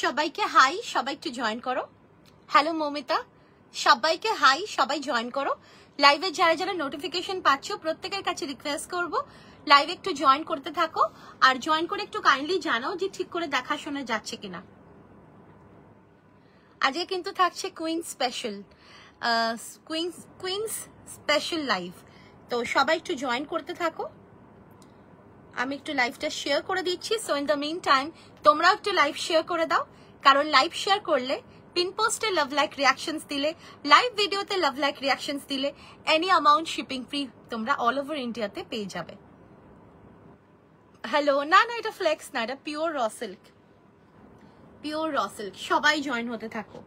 সবাইকে হাই, সবাই একটু জয়েন করো। হ্যালো মৌমিতা, সবাইকে হাই, সবাই জয়েন করো। লাইভে যারা যারা নোটিফিকেশন পাচ্ছ প্রত্যেকের কাছে রিকোয়েস্ট করব লাইভে একটু জয়েন করতে থাকো, আর জয়েন করে একটু কাইন্ডলি জানাও যে ঠিক করে দেখাশোনা যাচ্ছে কিনা। আজকে কিন্তু থাকছে queen special, queens special live, তো সবাই একটু জয়েন করতে থাকো। আমি একটু লাইভটা শেয়ার করে দিচ্ছি। So in the mean time তোমরাও একটু লাইভ শেয়ার করে দাও, কারণ লাইভ শেয়ার করলে পিন পোস্টে লাভ লাইক রিয়াকশনস দিলে, লাইভ ভিডিওতে লাভ লাইক রিয়াকশনস দিলে এনি অ্যামাউন্ট শিপিং ফ্রি তোমরা অল ওভার ইন্ডিয়াতে পেয়ে যাবে। হ্যালো, না না এটা ফ্লেক্স না, এটা pure raw silk, pure raw silk. সবাই জয়েন হতে থাকো।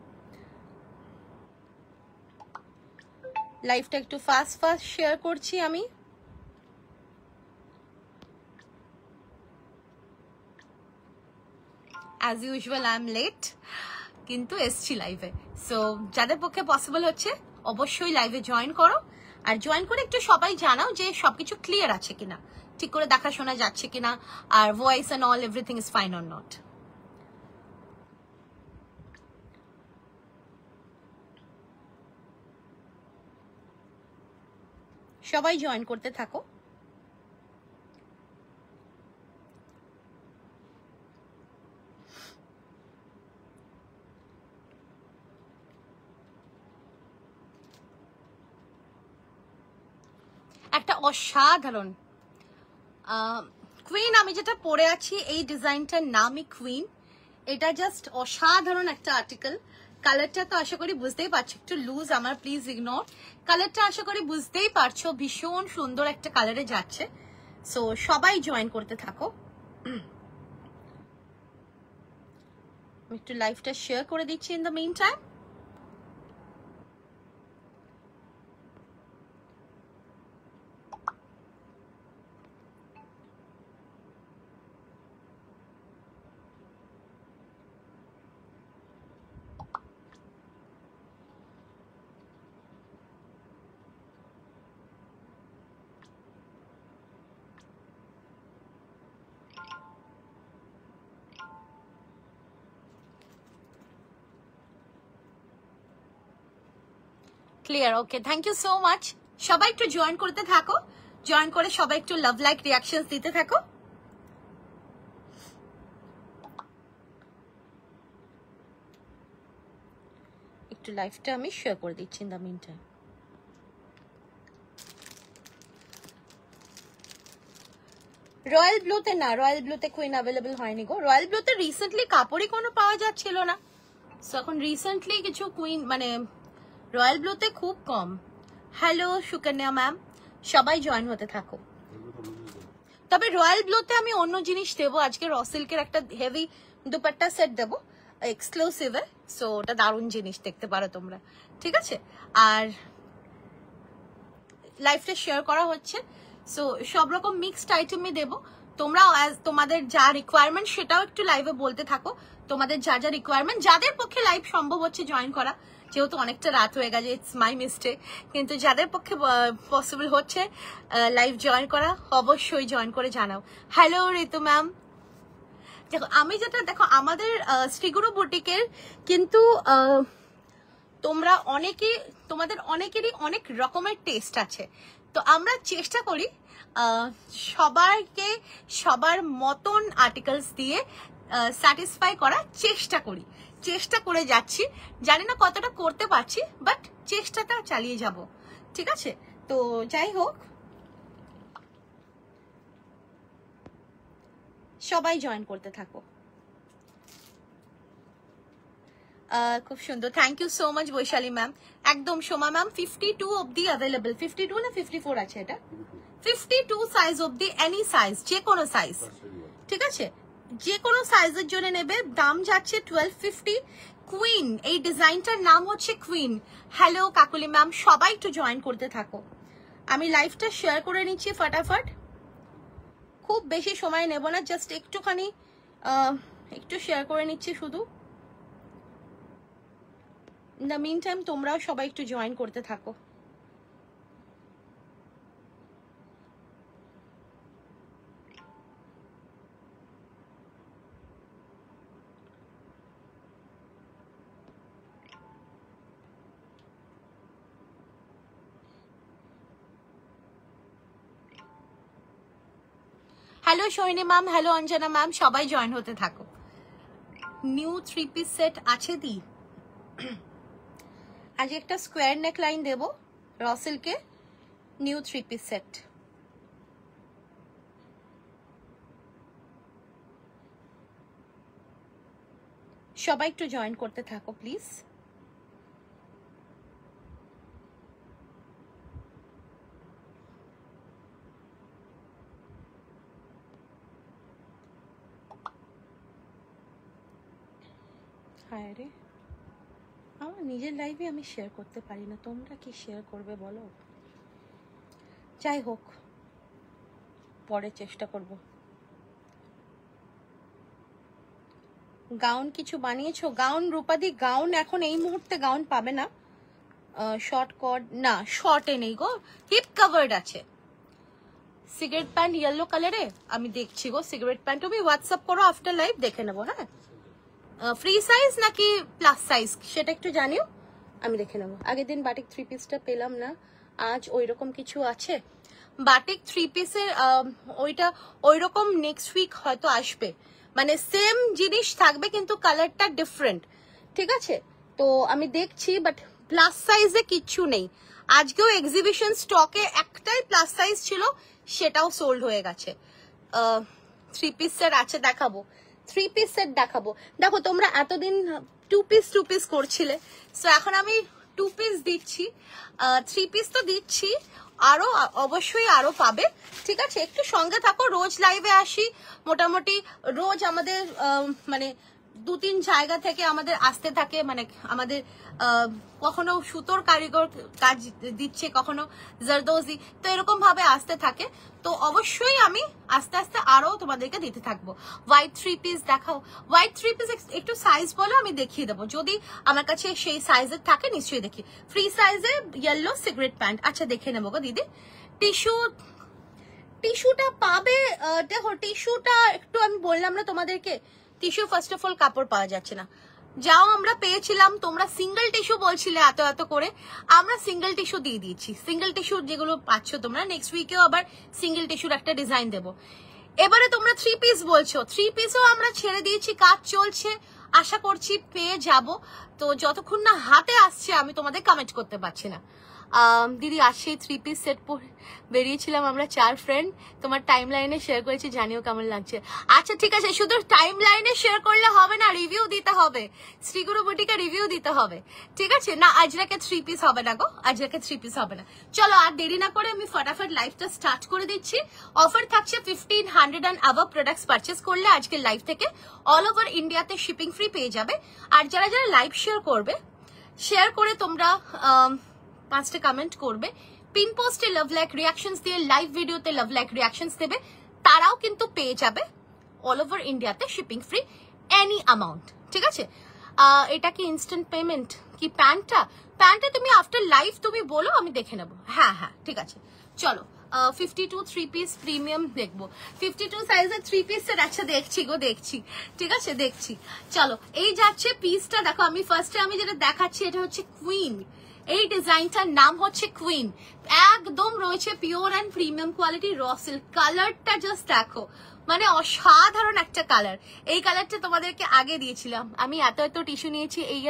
লাইভটা একটু ফাস্ট ফাস্ট শেয়ার করছি আমি। As usual I am late, কিন্তু এসছি লাইভে। সো যাদের পক্ষে পসিবল হচ্ছে অবশ্যই লাইভে জয়েন করো, আর জয়েন করে একটু সবাই জানাও যে সবকিছু ক্লিয়ার আছে কিনা, ঠিক করে দেখাশোনা যাচ্ছে কিনা, আর voice and all everything is fine or not. সবাই জয়েন করতে থাকো। একটা অসাধারণ কুইন, আমি যেটা পরে আছি এই ডিজাইনটার নামই কুইন। এটা জাস্ট অসাধারণ একটা আর্টিকেল। কালারটা তো আশা করি বুঝতেই পারছো, একটু লুজ আমার, প্লিজ ইগনোর। কালারটা আশা করি বুঝতেই পারছো, ভীষণ সুন্দর একটা কালারে যাচ্ছে। সো সবাই জয়েন করতে থাকো। আমি একটু লাইভটা শেয়ার করে দিচ্ছি in the mean time. Clear, okay, thank you so much. সবাই একটু জয়েন করতে থাকো, জয়েন করে সবাই একটু লাভ লাইক রিয়াকশনস দিতে থাকো। একটু লাইভটা আমি শেয়ার করে দিচ্ছি in the mean time. Royal ব্লুতে না, রয়্যাল ব্লুতে কুইন অ্যাভেলেবল হয়নি গো। রয়্যাল ব্লুতে রিসেন্টলি কাপড়ই কোনো পাওয়া যাচ্ছিল না, সো এখন রিসেন্টলি কিছু কুইন মানে রয়্যাল ব্লুতে খুব কম। হ্যালো সুকন্যা ম্যাম, সবাই জয়েন হতে থাকো। তবে রয়্যাল ব্লুতে আমি অন্য জিনিস দেবো আজকে, র সিল্কের একটা হেভি দুপাট্টা সেট দেবো এক্সক্লুসিভে। সো ওটা দারুণ জিনিস, দেখতে পারো তোমরা, ঠিক আছে। আর লাইভটা শেয়ার করা হচ্ছে, সো সব রকম মিক্সড আইটেমই দেবো। তোমরা তোমাদের যা রিকোয়ারমেন্ট সেটাও একটু লাইভে বলতে থাকো, তোমাদের যা যা রিকোয়ারমেন্ট, যাদের পক্ষে লাইভ সম্ভব হচ্ছে জয়েন করা, যেহেতু অনেকটা রাত হয়ে গেছে, ইটস মাই মিস্টেক, কিন্তু যাদের পক্ষে পসিবল হচ্ছে লাইভ জয়েন করা অবশ্যই জয়েন করে জানাও। হ্যালো ঋতু ম্যাম, দেখো আমি যেটা, দেখো আমাদের শ্রীগুরু বুটিকের কিন্তু তোমরা অনেকে, তোমাদের অনেকেরই অনেক রকমের টেস্ট আছে, তো আমরা চেষ্টা করি সবাইকে সবার মতন আর্টিকেলস দিয়ে স্যাটিসফাই করার চেষ্টা করে যাচ্ছি। জানি না কতটা করতে পারছি, বাট চেষ্টাটা চালিয়ে যাব, ঠিক আছে। তো যাই হোক, সবাই জয়েন করতে থাকো। খুব সুন্দর, thank you so much Baishali ma'am. একদম সোমা ম্যাম, 52 অবধি অ্যাভেলেবল। 52 না 54 আছে এটা? 52 সাইজ অবধি, এনি সাইজ, যে কোনো সাইজ, ঠিক আছে, যে কোনো সাইজের জন্য নেবে। দাম যাচ্ছে 1250। কুইন, এই ডিজাইনটার নাম হচ্ছে কুইন। হ্যালো কাকুলি ম্যাম, সবাই একটু জয়েন করতে থাকো। আমি লাইভটা শেয়ার করে নিচ্ছি ফটাফট, খুব বেশি সময় নেব না, জাস্ট একটুখানি একটু শেয়ার করে নিচ্ছি শুধু। ইন দ্য মিন টাইম তোমরাও সবাই একটু জয়েন করতে থাকো। Hello Sohini ma'am, hello Anjana ma'am, সবাই জয়েন হতে থাকো। নিউ 3 পিস সেট আছে দি। আজ একটা স্কোয়ার নেক লাইন দেবো র সিল্কে, নিউ 3 পিস সেট। সবাই একটু জয়েন করতে থাকো প্লিজ। হায় রে, আমার নিজের লাইভে আমি শেয়ার করতে পারি না, তোমরা কি শেয়ার করবে বলো? যাই হোক, পরে চেষ্টা করব। গাউন কিছু বানিয়েছো? গাউন রূপাদি, গাউন এখন এই মুহূর্তে গাউন পাবে না। শর্ট কট না, শর্টে নেই গো, হিপ কভার্ড আছে। সিগারেট প্যান্ট ইয়েলো কালারে আমি দেখছি গো, সিগারেট প্যান্ট। তুমি হোয়াটসঅ্যাপ করো, আফটার লাইভ দেখে নেবো। হ্যাঁ, ফ্রি সাইজ নাকি প্লাস সাইজ সেটা একটু জানিও, আমি দেখে নেবো। আগের দিন বাটিক 3 পিসটা পেলাম না, আজ ওইরকম কিছু আছে বাটিক 3 পিসের। ওইটা ওইরকম নেক্সট উইক হয়তো আসবে, মানে সেম জিনিস থাকবে কিন্তু কালারটা ডিফারেন্ট, ঠিক আছে? তো আমি দেখছি, বাট প্লাস সাইজে কিচ্ছু নেই। আজকেও এক্সিবিশন স্টকে একটাই প্লাস সাইজ ছিল, সেটাও সোল্ড হয়ে গেছে। 3 পিস সেট আছে, দেখাবো। 3 পিস সেট দেখাবো। দেখো তোমরা এতদিন 2 পিস করছিলে, সো এখন আমি 2 পিস দিচ্ছি, 3 পিস তো দিচ্ছি, আরো অবশ্যই আরো পাবে, ঠিক আছে? একটু সঙ্গে থাকো, রোজ লাইভে আসি, মোটামুটি রোজ আমাদের মানে 2-3 জায়গা থেকে আমাদের আসতে থাকে, মানে আমাদের কখনো সুতোর কারিগর কাজ দিচ্ছে, কখনো জারদোজি, তো এরকম ভাবে আসতে থাকে। তো অবশ্যই আমি আস্তে আস্তে আরো তোমাদেরকে দিতে থাকবো। হোয়াইট 3 পিস দেখাও, হোয়াইট 3 পিস একটু সাইজ বলো, আমি দেখিয়ে দেবো, যদি আমার কাছে সেই সাইজের থাকে নিশ্চয়ই দেখি। ফ্রি সাইজে ইয়েলো সিগারেট প্যান্ট, আচ্ছা দেখে নেবো গো দিদি। টিস্যুটা পাবে, দেখো টিস্যুটা একটু আমি বললাম না তোমাদেরকে, টিস্যু ফার্স্ট অফ অল কাপড় পাওয়া যাচ্ছে না। যাও আমরা পেয়েছিলাম, তোমরা সিঙ্গেল টিস্যু বলছিলে এত এত করে, আমরা সিঙ্গেল টিস্যু দিয়ে দিয়েছি। সিঙ্গেল টিস্যু যেগুলো পাচ্ছ তোমরা, নেক্সট উইকেও আবার সিঙ্গেল টিস্যুর একটা ডিজাইন দেবো। এবারে তোমরা 3 পিস বলছো, 3 পিসও আমরা ছেড়ে দিয়েছি, কাজ চলছে, আশা করছি পেয়ে যাব। তো যতক্ষণ না হাতে আসছে আমি তোমাদের কমেন্ট করতে পারছি না। দিদি আসছে 3 পিস সেট বেরিয়েছিলাম আমরা 4 ফ্রেন্ড, তোমার টাইম লাইনে শেয়ার করেছি, জানিও কেমন লাগছে। আচ্ছা ঠিক আছে, শুধু টাইম লাইনে শেয়ার করলে হবে না, রিভিউ দিতে হবে, শ্রীগুরু বুটিকে রিভিউ দিতে হবে, ঠিক আছে? না আজরাকে 3 পিস হবে না গো, আজরাকে 3 পিস হবে না। চলো আর দেরি না করে আমি ফটাফট লাইভটা স্টার্ট করে দিচ্ছি। অফার থাকছে 1500 অ্যান্ড অ্যাবভ প্রোডাক্টস পারচেস করলে আজকের লাইভ থেকে অল ওভার ইন্ডিয়াতে শিপিং ফ্রি পেয়ে যাবে। আর যারা যারা লাইভ শেয়ার করবে, শেয়ার করে তোমরা 5টা কমেন্ট করবে, পিন পোস্টে লাভ লাইক রিয়াকশনস দিয়ে, লাইভ ভিডিওতে লাভ লাইক রিয়াকশনস দেবে, তারাও কিন্তু পেয়ে যাবে অল ওভার ইন্ডিয়াতে শিপিং ফ্রি এনি অ্যামাউন্ট, ঠিক আছে? এটা কি ইনস্ট্যান্ট পেমেন্ট? কি প্যান্টটা তুমি আফটার লাইভ তুমি বলো, আমি দেখে নেবো। হ্যাঁ হ্যাঁ ঠিক আছে, চলো 52 3 পিস প্রিমিয়াম দেখবো। 52 সাইজের 3 পিস সেট, আচ্ছা দেখছি গো, দেখছি, ঠিক আছে দেখছি। চলো এই যাচ্ছে পিসটা, দেখো আমি ফার্স্টে আমি যেটা দেখাচ্ছি এটা হচ্ছে কুইন। এই ডিজাইনটার নাম হচ্ছে কুইন, একদম রয়েছে pure and premium quality raw silk. কালারটা জাস্ট দেখো, মানে অসাধারণ একটা কালার। এই কালারটা তোমাদেরকে আগে দিয়েছিলাম, আমি এত এত টিস্যু নিয়েছি, এই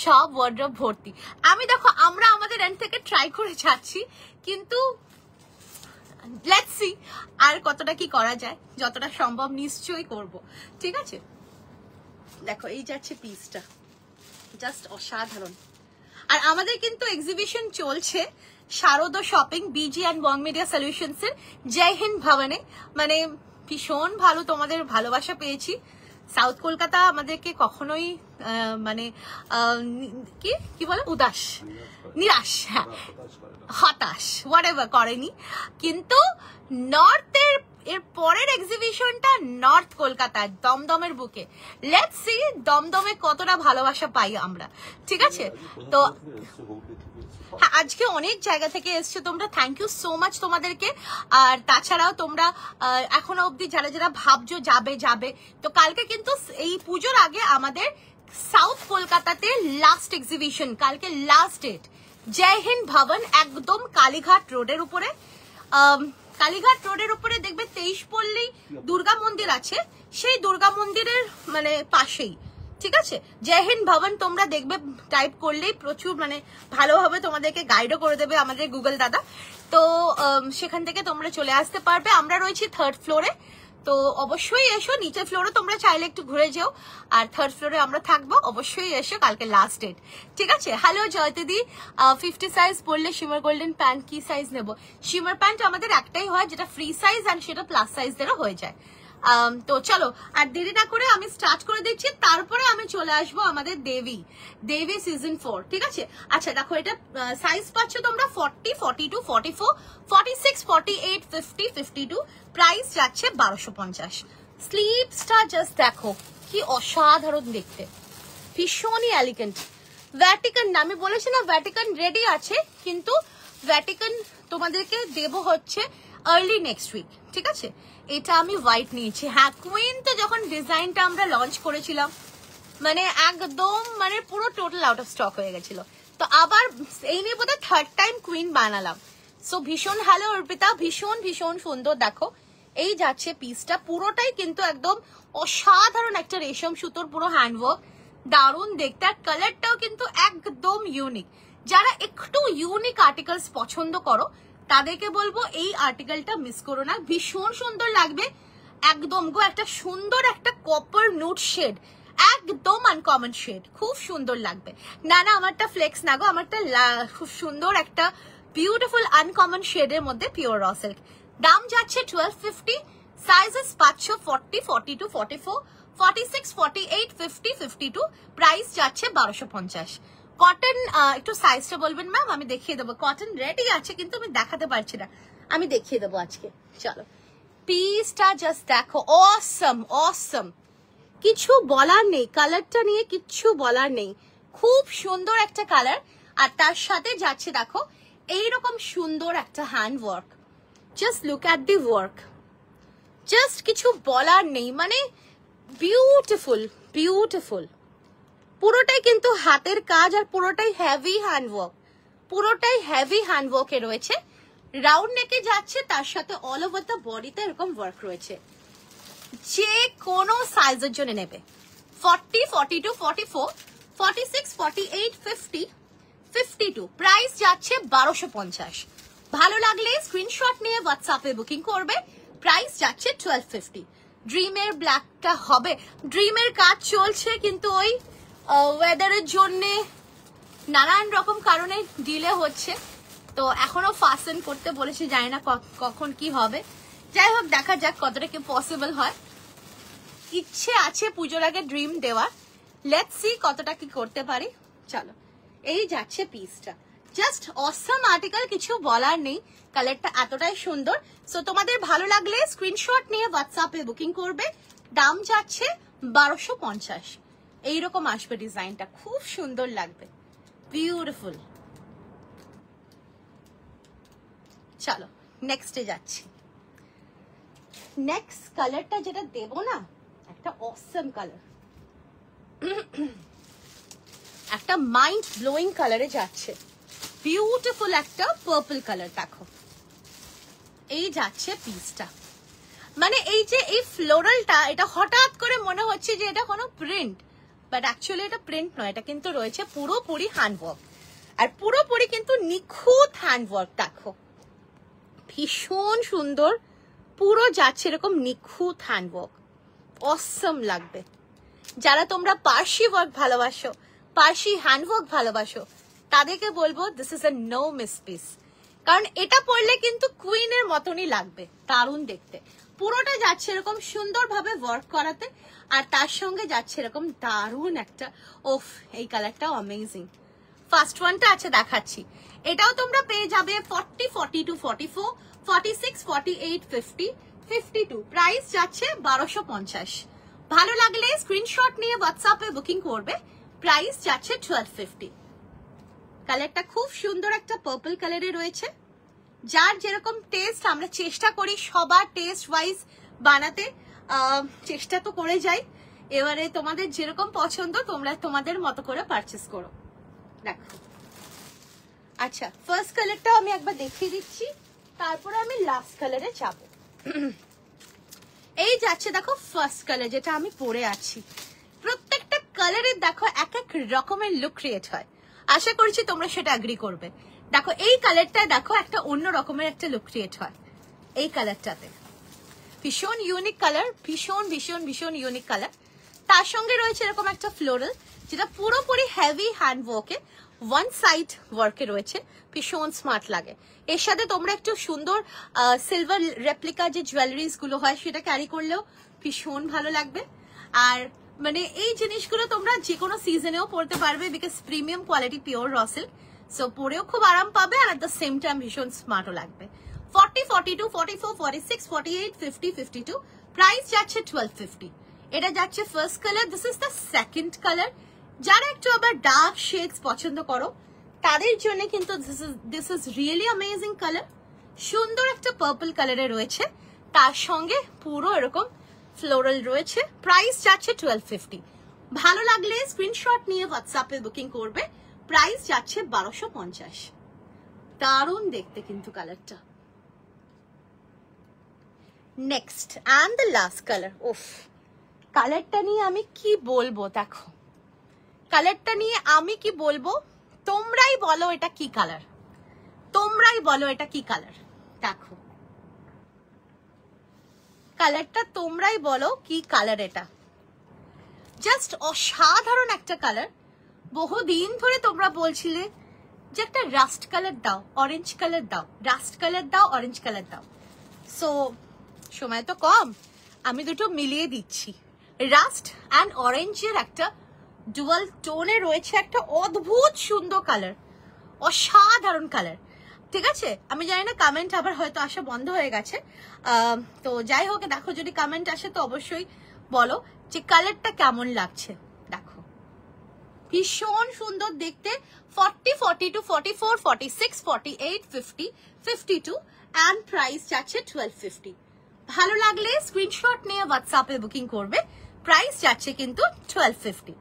সব ওয়ার্ড্রপ ভর্তি। আমি দেখো আমরা আমাদের এন্ড থেকে ট্রাই করে যাচ্ছি, কিন্তু লেটস সি আর কতটা কি করা যায়, যতটা সম্ভব নিশ্চয়ই করব, ঠিক আছে? দেখো এই যাচ্ছে পিসটা, জাস্ট অসাধারণ। আর আমাদের কিন্তু এক্সিবিশন চলছে শারদা শপিং বিজি অ্যান্ড বং মিডিয়া সলিউশনস এর জয় হিন্দ ভবনে, মানে ভীষণ ভালো তোমাদের ভালোবাসা পেয়েছি। সাউথ কলকাতা আমাদেরকে কখনোই মানে কি বলে উদাস, নিরাশ, হ্যাঁ হতাশ হোয়াটএভার করেনি, কিন্তু নর্থের এর পরের এক্সিবিশনটা নর্থ কলকাতায় দমদমের বুকে। লেটস সি দমদমে কতটা ভালোবাসা পাই আমরা, ঠিক আছে? তো হ্যাঁ আজকে অনেক জায়গা থেকে এসছে তোমরা, থ্যাংক ইউ সো মাচ তোমাদেরকে। আর তাছাড়াও তোমরা এখনো অবধি যারা যারা ভাবছো যাবে যাবে, তো কালকে কিন্তু এই পুজোর আগে আমাদের সাউথ কলকাতাতে লাস্ট এক্সিবিশন, কালকে লাস্ট ডেট, জয় হিন্দ ভবন, একদম কালীঘাট রোডের উপরে। কালীঘাট রোডের উপরে দেখবে 23 পল্লী দুর্গা মন্দির আছে, সেই দুর্গা মন্দিরের মানে পাশেই, ঠিক আছে? জয় হিন্দ ভবন তোমরা দেখবে, টাইপ করলেই প্রচুর মানে ভালোভাবে তোমাদেরকে গাইডও করে দেবে আমাদের গুগল দাদা। তো সেখান থেকে তোমরা চলে আসতে পারবে। আমরা রয়েছি 3rd ফ্লোরে, তো অবশ্যই এসো। নিচের ফ্লোরে তোমরা চাইলে একটু ঘুরে যাও, আর 3rd ফ্লোরে আমরা থাকবো, অবশ্যই এসো, কালকে লাস্ট ডেট, ঠিক আছে? হ্যালো জয়তিদি, 50 সাইজ পড়লে শিমার গোল্ডেন প্যান্ট কি সাইজ নেব? শিমার প্যান্ট আমাদের একটাই হয়, যেটা ফ্রি সাইজ, আর সেটা প্লাস সাইজদেরও হয়ে যায়। তো চলো আর দেরি না করে আমি স্টার্ট করে দিচ্ছি, তারপরে আমি চলে আসবো আমাদের দেবী সিজন 4, ঠিক আছে? আচ্ছা দেখো, এটা সাইজ পাচ্ছ তোমরা 40, 42, 44, 46, 48, 50, 52, প্রাইস যাচ্ছে 1250। স্লিভসটা জাস্ট দেখো কি অসাধারণ দেখতে, ভীষণই এলিগেন্ট। ভ্যাটিকান না, আমি বলেছি না ভ্যাটিকান রেডি আছে, কিন্তু ভ্যাটিকান তোমাদেরকে দেব হচ্ছে আর্লি নেক্সট উইক, ঠিক আছে? এটা আমি হোয়াইট নিয়েছি। হ্যাঁ, কুইন তো যখন ডিজাইনটা আমরা লঞ্চ করেছিলাম মানে একদম মানে পুরো টোটাল আউট অফ স্টক হয়ে গেছিল, তো আবার এই নিয়ে বোধহয় 3rd টাইম কুইন বানালাম। সো ভীষণ হ্যালো অর্পিতা, ভীষণ ভীষণ সুন্দর। দেখো এই যাচ্ছে পিসটা, পুরোটাই কিন্তু একদম অসাধারণ একটা রেশম সুতোর পুরো হ্যান্ডওয়ার্ক, দারুণ দেখতে, আর কালারটাও কিন্তু একদম ইউনিক। যারা একটু ইউনিক আর্টিকেলস পছন্দ করো তাদেরকে বলবো এই আর্টিকেলটা মিস করো না, ভীষণ সুন্দর লাগবে। একদম গো একটা সুন্দর একটা কপার নুট শেড, একদম আনকমন শেড, খুব সুন্দর লাগবে। না না আমারটা ফ্লেক্স না গো, আমারটা খুব সুন্দর একটা বিউটিফুল আনকমন শেডের মধ্যে পিওর র সিল্ক। দাম যাচ্ছে 1250, সাইজেস পাচ্ছ 40, 42, 44, 46, 48, 50, 52, প্রাইস যাচ্ছে 1250। কটন একটু সাইজটা বলবেন ম্যাম, আমি দেখিয়ে দেবো। কটন রেডি আছে কিন্তু আমি দেখাতে পারছি না, আমি দেখিয়ে দেবো আজকে। চলো পিসটা জাস্ট দেখো, অসম অসম, কিছু বলার নেই, কালারটা নিয়ে কিচ্ছু বলার নেই, খুব সুন্দর একটা কালার। আর তার সাথে যাচ্ছে দেখো এইরকম সুন্দর একটা hand work, just look at the work, just কিছু বলার নেই, মানে বিউটিফুল বিউটিফুল। পুরোটাই কিন্তু হাতের কাজ, আর পুরোটাই হেভি হ্যান্ডওয়ার্ক, পুরোটাই হেভি হ্যান্ডওয়ার্কে রয়েছে। রাউন্ড নেকে যাচ্ছে, তার সাথে অল ওভার দ্য বডিতে এরকম ওয়ার্ক রয়েছে। যে কোনো সাইজের জন্য নেবে, 40, 42, 44, 46, 48, 50, 52, প্রাইস যাচ্ছে 1250। ভালো লাগলে স্ক্রিনশট নিয়ে হোয়াটসঅ্যাপে বুকিং করবে, প্রাইস যাচ্ছে 1250। ড্রিমের ব্ল্যাকটা হবে, ড্রিমের কাজ চলছে কিন্তু ওই ওয়েদারের জন্যে নানান রকম কারণে ডিলে হচ্ছে, তো এখনো ফাস্টেন করতে বলেছি, জানি না কখন কি হবে। যাই হোক দেখা যাক কতটা কি পসিবল হয়, ইচ্ছে আছে পুজোর আগে ড্রিম দেওয়ার, লেটস সি কতটা কি করতে পারি। চলো এই যাচ্ছে পিসটা, জাস্ট অসম আর্টিকেল, কিছু বলার নেই, কালারটা এতটাই সুন্দর। সো তোমাদের ভালো লাগলে স্ক্রিনশট নিয়ে হোয়াটসঅ্যাপে বুকিং করবে, দাম যাচ্ছে 1250। এইরকম আসবে ডিজাইনটা, খুব সুন্দর লাগবে, বিউটিফুল। চলো নেক্সটে যাচ্ছি। নেক্সট কালারটা যেটা দেব না, একটা অসম কালার, একটা মাইন্ড ব্লোয়িং কালারে যাচ্ছে, বিউটিফুল একটা পার্পল কালার। দেখো এই যাচ্ছে পিসটা, মানে এই যে এই ফ্লোরালটা, এটা হঠাৎ করে মনে হচ্ছে যে এটা কোনো প্রিন্ট, বাট অ্যাকচুয়ালি এটা প্রিন্ট নয়, এটা কিন্তু রয়েছে পুরোপুরি হ্যান্ডওয়ার্ক, আর পুরোপুরি কিন্তু নিখুঁত হ্যান্ডওয়ার্ক। দেখো ভীষণ সুন্দর, পুরো যাচ্ছে এরকম নিখুঁত হ্যান্ডওয়ার্ক, অসম লাগবে। যারা তোমরা পার্সি ওয়ার্ক ভালোবাসো, পার্সি হ্যান্ডওয়ার্ক ভালোবাসো, তাদেরকে বলবো this is a no miss piece, কারণ এটা পরলে কিন্তু কুইনের মতনই লাগবে, দারুণ দেখতে। পুরোটা যাচ্ছে এরকম সুন্দরভাবে ওয়ার্ক করাতে, আর তার সঙ্গে যাচ্ছে এরকম দারুণ একটা, ওফ এই কালারটাও অ্যামেজিং। ফার্স্ট ওয়ানটা আছে দেখাচ্ছি, এটাও তোমরা পেয়ে যাবে 40, 42, 44, 46, 48, 50, 52, প্রাইস যাচ্ছে 1250। ভালো লাগলে স্ক্রিনশট নিয়ে হোয়াটসঅ্যাপে বুকিং করবে, প্রাইস যাচ্ছে 1250। কালারটা খুব সুন্দর একটা পার্পল কালারে রয়েছে, যার যেরকম টেস্ট, আমরা চেষ্টা করি সবার টেস্ট ওয়াইজ বানাতে, চেষ্টা তো করে যাই, এবারে তোমাদের যেরকম পছন্দ তোমরা তোমাদের মতো করে পারচেস করো। দেখো আচ্ছা ফার্স্ট কালারটা আমি একবার দেখিয়ে দিচ্ছি, তারপরে আমি লাস্ট কালারে যাব। এই যাচ্ছে দেখো ফার্স্ট কালার, যেটা আমি পরে আছি। প্রত্যেকটা কালারের দেখো এক এক রকমের লুক ক্রিয়েট হয়, আশা করছি তোমরা সেটা এগ্রি করবে। দেখো এই কালারটা দেখো একটা অন্য রকমের একটা লুক ক্রিয়েট হয় এই কালারটাতে, ভীষণ ইউনিক কালার, ভীষণ ভীষণ ভীষণ ইউনিক কালার। তার সঙ্গে রয়েছে এরকম একটা ফ্লোরাল, যেটা পুরোপুরি হেভি হ্যান্ড ওয়ার্কে, ওয়ান সাইড ওয়ার্কে রয়েছে, ভীষণ স্মার্ট লাগে। এর সাথে তোমরা একটু সুন্দর সিলভার রেপ্লিকা যে জুয়েলারিজ গুলো হয় সেটা ক্যারি করলেও ভীষণ ভালো লাগবে। আর মানে এই জিনিসগুলো তোমরা যে কোনো সিজনেও পরতে পারবে, because premium quality pure raw silk, so পরেও খুব আরাম পাবে আর এট দ্য সেম টাইম ভীষণ স্মার্টও লাগবে। 40, 42, 44, 46, 48, 50, 52, প্রাইস যাচ্ছে 1250। এটা যাচ্ছে first colour, this is the second colour. যারা একটু আবার ডার্ক শেডস পছন্দ করো তাদের জন্য কিন্তু this is really amazing colour. সুন্দর একটা পার্পল কালারে রয়েছে, তার সঙ্গে পুরো এরকম ফ্লোরাল রয়েছে। প্রাইস যাচ্ছে 1250। ভালো লাগলে স্ক্রিনশট নিয়ে হোয়াটসঅ্যাপে বুকিং করবে। প্রাইস যাচ্ছে 1250। দারুণ দেখতে কিন্তু কালারটা। Next and the last colour. উফ, কালারটা নিয়ে আমি কি বলবো, দেখো কালারটা নিয়ে আমি কি বলবো, তোমরাই বলো এটা কি কালার, তোমরাই বলো এটা কি কালার। দেখো কালারটা তোমরাই বলো কি কালার, এটা জাস্ট অসাধারণ একটা কালার। বহুদিন ধরে তোমরা বলছিলে যে একটা রাস্ট কালার দাও, অরেঞ্জ কালার দাও, রাস্ট কালার দাও, অরেঞ্জ কালার দাও। সো সময় তো কম, আমি দুটো মিলিয়ে দিচ্ছি। রাস্ট অ্যান্ড অরেঞ্জের একটা ডুয়াল টোনে রয়েছে একটা অদ্ভুত সুন্দর কালার, অসাধারণ কালার। ঠিক আছে, আমি জানি না কমেন্ট আবার হয়তো আসা বন্ধ হয়ে গেছে, তো যাই হোক দেখো যদি কমেন্ট আসে তো অবশ্যই বলো যে কালারটা কেমন লাগছে। দেখো ভীষণ সুন্দর দেখতে। 40, 42, 44, 46, 48, 50, 52 অ্যান্ড প্রাইস যাচ্ছে 1250। ভালো লাগলে স্ক্রিনশট নিয়ে হোয়াটসঅ্যাপে বুকিং করবে। প্রাইস যাচ্ছে কিন্তু 1250।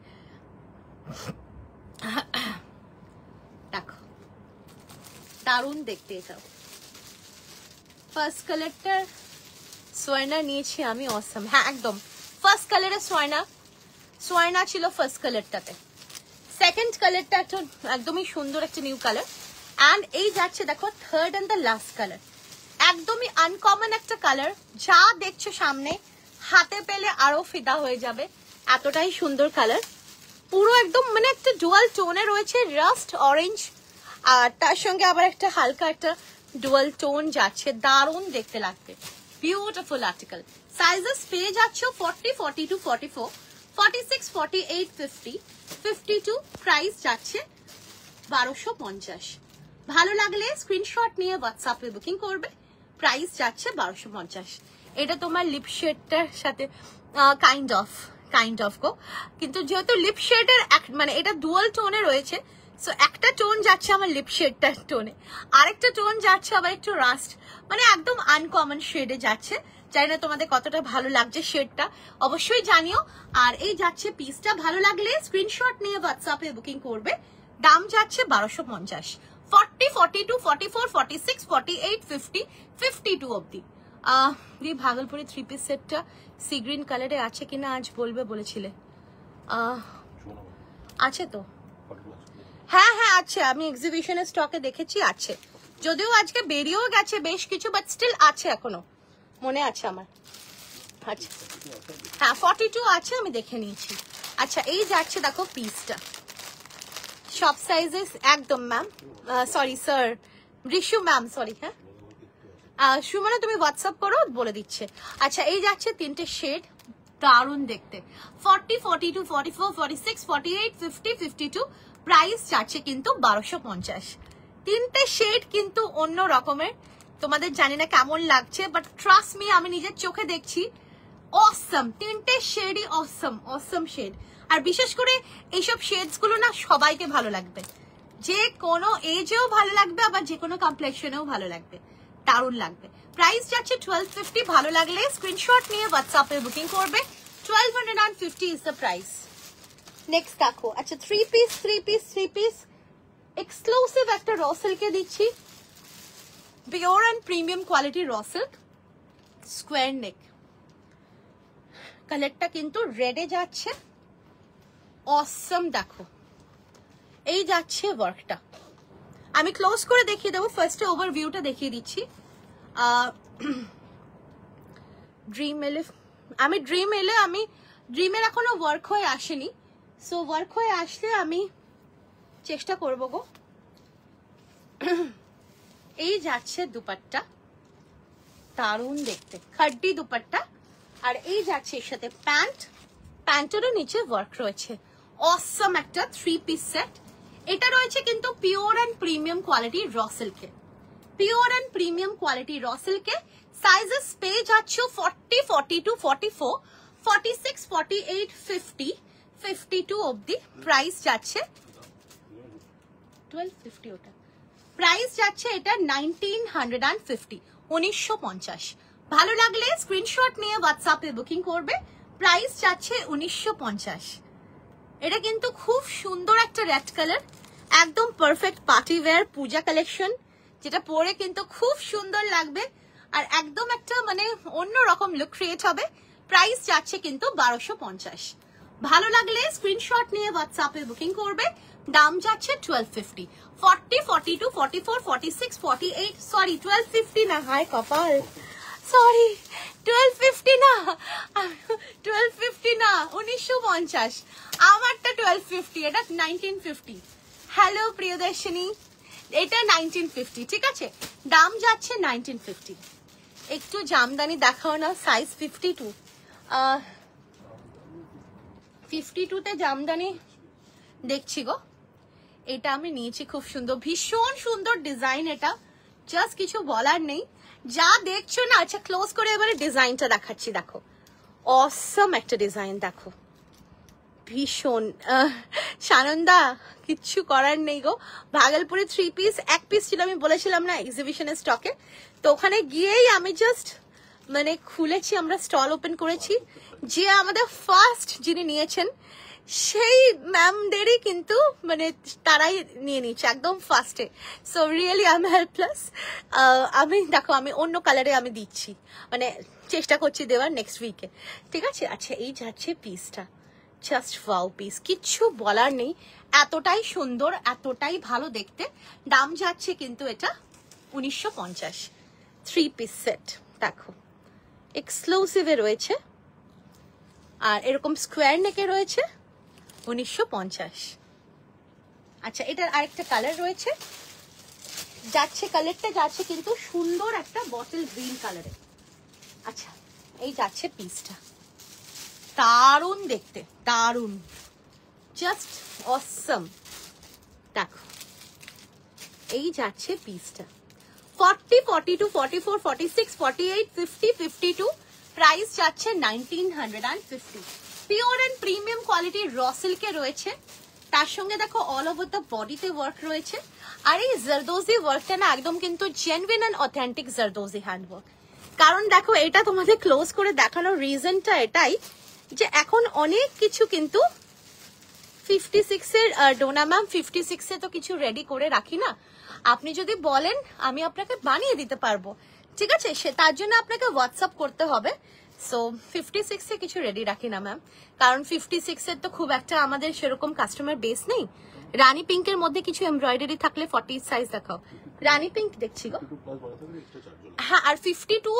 দেখো দারুণ দেখতে এটাও। ফার্স্ট কালারটার সোয়না নিয়েছি আমি, অসম। হ্যাঁ একদম ফার্স্ট কালারের সোয়না ছিল ফার্স্ট কালারটাতে। সেকেন্ড কালারটা একদমই সুন্দর একটা নিউ কালার। অ্যান্ড এই যাচ্ছে দেখো third and the last colour, একদমই আনকমন একটা কালার। যা দেখছো সামনে হাতে পেলে আরো ফিদা হয়ে যাবে, এতটাই সুন্দর কালার। পুরো একদম মানে একটা ডুয়াল টোনে রয়েছে, রাস্ট অরেঞ্জ, আর তার সঙ্গে আবার একটা হালকা একটা ডুয়াল টোন যাচ্ছে, দারুণ দেখতে লাগবে। Beautiful article. সাইজেস পেয়ে যাচ্ছ 40, 42, 44, 46, 48, 50, 52। প্রাইস যাচ্ছে 1250। ভালো লাগলে স্ক্রিনশট নিয়ে হোয়াটসঅ্যাপে বুকিং করবে। প্রাইস যাচ্ছে 1250। এটা তোমার লিপ শেডটার সাথে কাইন্ড অফ গো, কিন্তু যেহেতু লিপ শেডের মানে এটা ডুয়াল টোনে রয়েছে, সো একটা টোন যাচ্ছে আমার লিপ শেডটার টোনে, আরেকটা টোন যাচ্ছে আবার একটু রাস্ট, মানে একদম আনকমন শেডে যাচ্ছে। জানি না তোমাদের কতটা ভালো লাগছে শেডটা, অবশ্যই জানিও। আর এই যাচ্ছে পিসটা, ভালো লাগলে স্ক্রিনশট নিয়ে হোয়াটসঅ্যাপে বুকিং করবে। দাম যাচ্ছে 1250। 40, 42, 44, 46, 48, 50, 52 অব্দি। ভাগলপুরি 3 পিস সেটটা সি গ্রিন কালারে আছে কিনা আজ বলবে বলেছিলে, আছে তো? হ্যাঁ হ্যাঁ আছে, আমি এক্সিবিশনের স্টকে দেখেছি আছে, যদিও আজকে বেরিয়েও গেছে বেশ কিছু, বাট স্টিল আছে এখনো, মনে আছে আমার। আচ্ছা হ্যাঁ 42 আছে, আমি দেখে নিয়েছি। আচ্ছা এই যাচ্ছে দেখো পিসটা, সব সাইজেস একদম ma'am, sorry sir, Rishu ma'am sorry. হ্যাঁ সুমনা তুমি হোয়াটসঅ্যাপ করো, বলে দিচ্ছে। আচ্ছা এই যাচ্ছে তিনটে শেড, দারুণ দেখতে। 40, 42, 44, 46, 48, 50, 52। প্রাইস যাচ্ছে কিন্তু 1250। তিনটে শেড কিন্তু অন্য রকমের, তোমাদের জানি না কেমন লাগছে, বাট ট্রাস্ট মি আমি নিজের চোখে দেখছি, অসম। তিনটে শেডই অসম শেড। আর বিশেষ করে এইসব শেডস গুলো না সবাইকে ভালো লাগবে, যে কোনো এজেও ভালো লাগবে, আবার যে কোনো কমপ্লেক্সনেও ভালো লাগবে, দারুণ লাগবে। প্রাইস যাচ্ছে 1250। ভালো লাগলে স্ক্রিনশট নিয়ে হোয়াটসঅ্যাপে বুকিং করবে। 1250 ইজ দ্য প্রাইস। নেক্সট দেখো, আচ্ছা 3 পিস এক্সক্লুসিভ একটা র সিল্কে দিচ্ছি, pure and premium quality raw silk, square neck. কালারটা কিন্তু রেডে যাচ্ছে, অসম। দেখো এই যাচ্ছে ওয়ার্কটা, আমি ক্লোজ করে দেখিয়ে দেবো। ফার্স্টে ওভারভিউটা দেখিয়ে দিচ্ছি। ড্রিমের এখনো ওয়ার্ক হয়ে আসেনি, সো ওয়ার্ক হয়ে আসলে আমি চেষ্টা করবো গো। এই যাচ্ছে দুপাট্টা, দারুণ দেখতে, খাড্ডি দুপাট্টা। আর এই যাচ্ছে এর সাথে প্যান্ট, প্যান্টেরও নিচে ওয়ার্ক রয়েছে। অসম একটা 3 পিস সেট। এটা রয়েছে কিন্তু পিওর অ্যান্ড প্রিমিয়াম কোয়ালিটি র সিল্কে, পিওর অ্যান্ড প্রিমিয়াম কোয়ালিটি র সিল্কে। সাইজেস পেয়ে যাচ্ছ 40, 42, 44, 46, 48, 50, 52 অবধি। প্রাইস যাচ্ছে 1250, ওটা প্রাইস যাচ্ছে এটা 1950, 1950। ভালো লাগলে স্ক্রিনশট নিয়ে হোয়াটসঅ্যাপে বুকিং করবে। প্রাইস যাচ্ছে 1950। এটা কিন্তু খুব সুন্দর একটা রেড কালার, একদম পারফেক্ট পার্টি ওয়্যার পূজা কালেকশন, যেটা পরে কিন্তু খুব সুন্দর লাগবে আর একদম একটা মানে অন্যরকম লুক ক্রিয়েট হবে। প্রাইস যাচ্ছে কিন্তু 1250। ভালো লাগলে স্ক্রিনশট নিয়ে হোয়াটসঅ্যাপে বুকিং করবে। দাম যাচ্ছে 1250, 40, 42, 44, 46, 48, সরি 1250 না, হায় কপাল, সরি 1250 না, 1250 না, 1950। আমারটা 1250, এটা 1950। হ্যালো প্রিয়দর্শিনী, এটা 1950, ঠিক আছে। দাম যাচ্ছে 1950। একটু জামদানি দেখাও না, সাইজ 52। 52তে জামদানি দেখছি গো। এটা আমি নিয়েছি, খুব সুন্দর, ভীষণ সুন্দর ডিজাইন। এটা জাস্ট কিছু বলার নেই, যা দেখছো না। আচ্ছা ক্লোজ করে এবারে ডিজাইনটা দেখাচ্ছি। দেখো অসম একটা ডিজাইন, দেখো ভীষণ। সানন্দা কিচ্ছু করার নেই গো, ভাগলপুরে 3 পিস, 1 পিস ছিল, আমি বলেছিলাম না এক্সিবিশনের স্টকে। তো ওখানে গিয়েই আমি জাস্ট মানে খুলেছি, আমরা স্টল ওপেন করেছি। যে আমাদের ফার্স্ট যিনি নিয়েছেন সেই ম্যামদেরই কিন্তু মানে তারাই নিয়ে নিচ্ছে একদম ফার্স্টে। So really I am helpless. আমি দেখো আমি অন্য কালারে আমি দিচ্ছি, মানে চেষ্টা করছি দেওয়ার নেক্সট উইকে, ঠিক আছে। আচ্ছা এই যাচ্ছে পিসটা, জাস্ট ওয়াও পিস, কিচ্ছু বলার নেই, এতটাই সুন্দর, এতটাই ভালো দেখতে। দাম যাচ্ছে কিন্তু এটা 1950। 3 পিস সেট দেখো, এক্সক্লুসিভে রয়েছে আর এরকম স্কোয়ার নেকে রয়েছে 1950। আচ্ছা এটার আরেকটা কালার রয়েছে, যাচ্ছে কালারটা যাচ্ছে কিন্তু সুন্দর একটা বটল গ্রিন কালারে। আচ্ছা এই যাচ্ছে পিসটা, দারুণ দেখতে, দারুণ, জাস্ট অসম। দেখো এই যাচ্ছে পিসটা 40, 42, 44, 46, 48, 50, 52। প্রাইস যাচ্ছে 1950। পিওর অ্যান্ড প্রিমিয়াম কোয়ালিটির র সিল্কে রয়েছে, তার সঙ্গে দেখো অল ওভার দ্য বডিতে ওয়ার্ক রয়েছে। আর এই জারদোজি ওয়ার্কটা না একদম কিন্তু genuine and authentic zardozi handwork. কারণ দেখো এটা তোমাদের ক্লোজ করে দেখানোর রিজনটা এটাই যে এখন অনেক কিছু কিন্তু 56-এর ডোনা ম্যাম 56-এ তো কিছু রেডি করে রাখি না, আপনি যদি বলেন আমি আপনাকে বানিয়ে দিতে পারবো, ঠিক আছে। সে তার জন্য আপনাকে হোয়াটসঅ্যাপ করতে হবে। সো 56-এ কিছু রেডি রাখি না ম্যাম, কারণ 56-এর তো খুব একটা আমাদের সেরকম কাস্টমার বেস নেই। রানী পিঙ্কের মধ্যে কিছু এমব্রয়ডারি থাকলে 40 সাইজ দেখাও। রানী পিঙ্ক দেখছি গো, হ্যাঁ। আর 52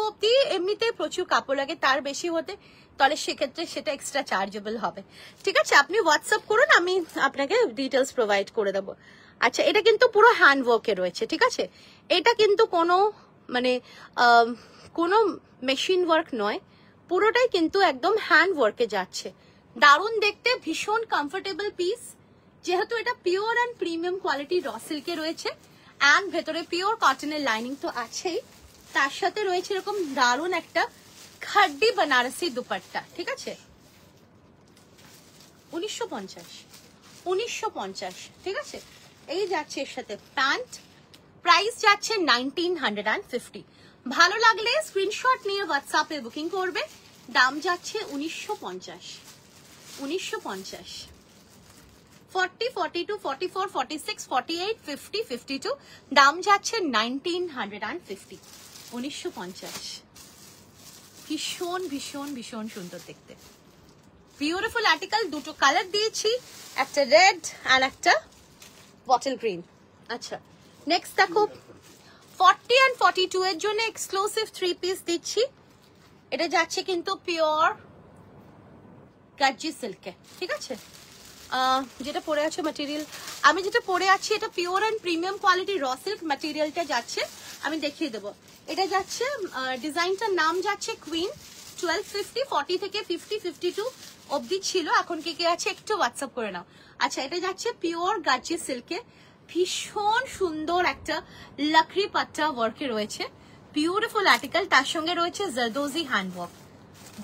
অব্দি এমনিতে প্রচুর কাপড় লাগে, তার বেশি হতে তাহলে সেক্ষেত্রে সেটা এক্সট্রা চার্জেবল হবে, ঠিক আছে। আপনি হোয়াটসঅ্যাপ করুন, আমি আপনাকে ডিটেলস প্রোভাইড করে দেবো। আচ্ছা এটা কিন্তু পুরো হ্যান্ড ওয়ার্কে রয়েছে, ঠিক আছে। এটা কিন্তু কোনো মানে কোনো মেশিন ওয়ার্ক নয়, পুরোটাই কিন্তু একদম হ্যান্ড ওয়ার্কে যাচ্ছে। দারুণ দেখতে, ভীষণ কমফোর্টেবল পিস, যেহেতু এটা পিওর অ্যান্ড প্রিমিয়াম কোয়ালিটি র সিল্কে রয়েছে অ্যান্ড ভেতরে পিওর কটনের লাইনিং তো আছেই, তার সাথে রয়েছে এরকম দারুণ একটা খাড্ডি বানারসি দুপাট্টা, ঠিক আছে। 1950, ঠিক আছে। এই যাচ্ছে এর সাথে প্যান্ট, প্রাইস যাচ্ছে 1950। ভালো লাগলে স্ক্রিনশট নিয়ে হোয়াটসঅ্যাপে বুকিং করবে। দাম যাচ্ছে 1950। 40, 42, 44, 46, 48, 50, 52, দাম যাচ্ছে 1950, 1950। ভীষণ ভীষণ ভীষণ সুন্দর দেখতে, বিউটিফুল আর্টিকেল। দুটো কালার দিয়েছি, একটা রেড আর একটা বটল গ্রিন। আচ্ছা, নেক্সট দেখো 40 and 42 এর জন্য এক্সক্লুসিভ 3 পিস দিচ্ছি। এটা যাচ্ছে কিন্তু পিওর গার্জি সিল্কে, ঠিক আছে? যেটা পরে আছে ম্যাটেরিয়াল, আমি যেটা পরে আছি এটা pure and premium quality raw silk ম্যাটেরিয়ালটা যাচ্ছে, আমি দেখিয়ে দেবো। এটা যাচ্ছে, ডিজাইনটার নাম যাচ্ছে কুইন। 1250, 40 থেকে 50, 52 অবধি ছিল, এখন কে কে আছে একটু হোয়াটসঅ্যাপ করে নাও। আচ্ছা, এটা যাচ্ছে পিওর গার্জি সিল্কে, ভীষণ সুন্দর একটা লাকড়ি পাট্টা ওয়ার্কে রয়েছে, বিউটিফুল আর্টিকেল। তার সঙ্গে রয়েছে জারদোজি হ্যান্ডওয়ার্ক,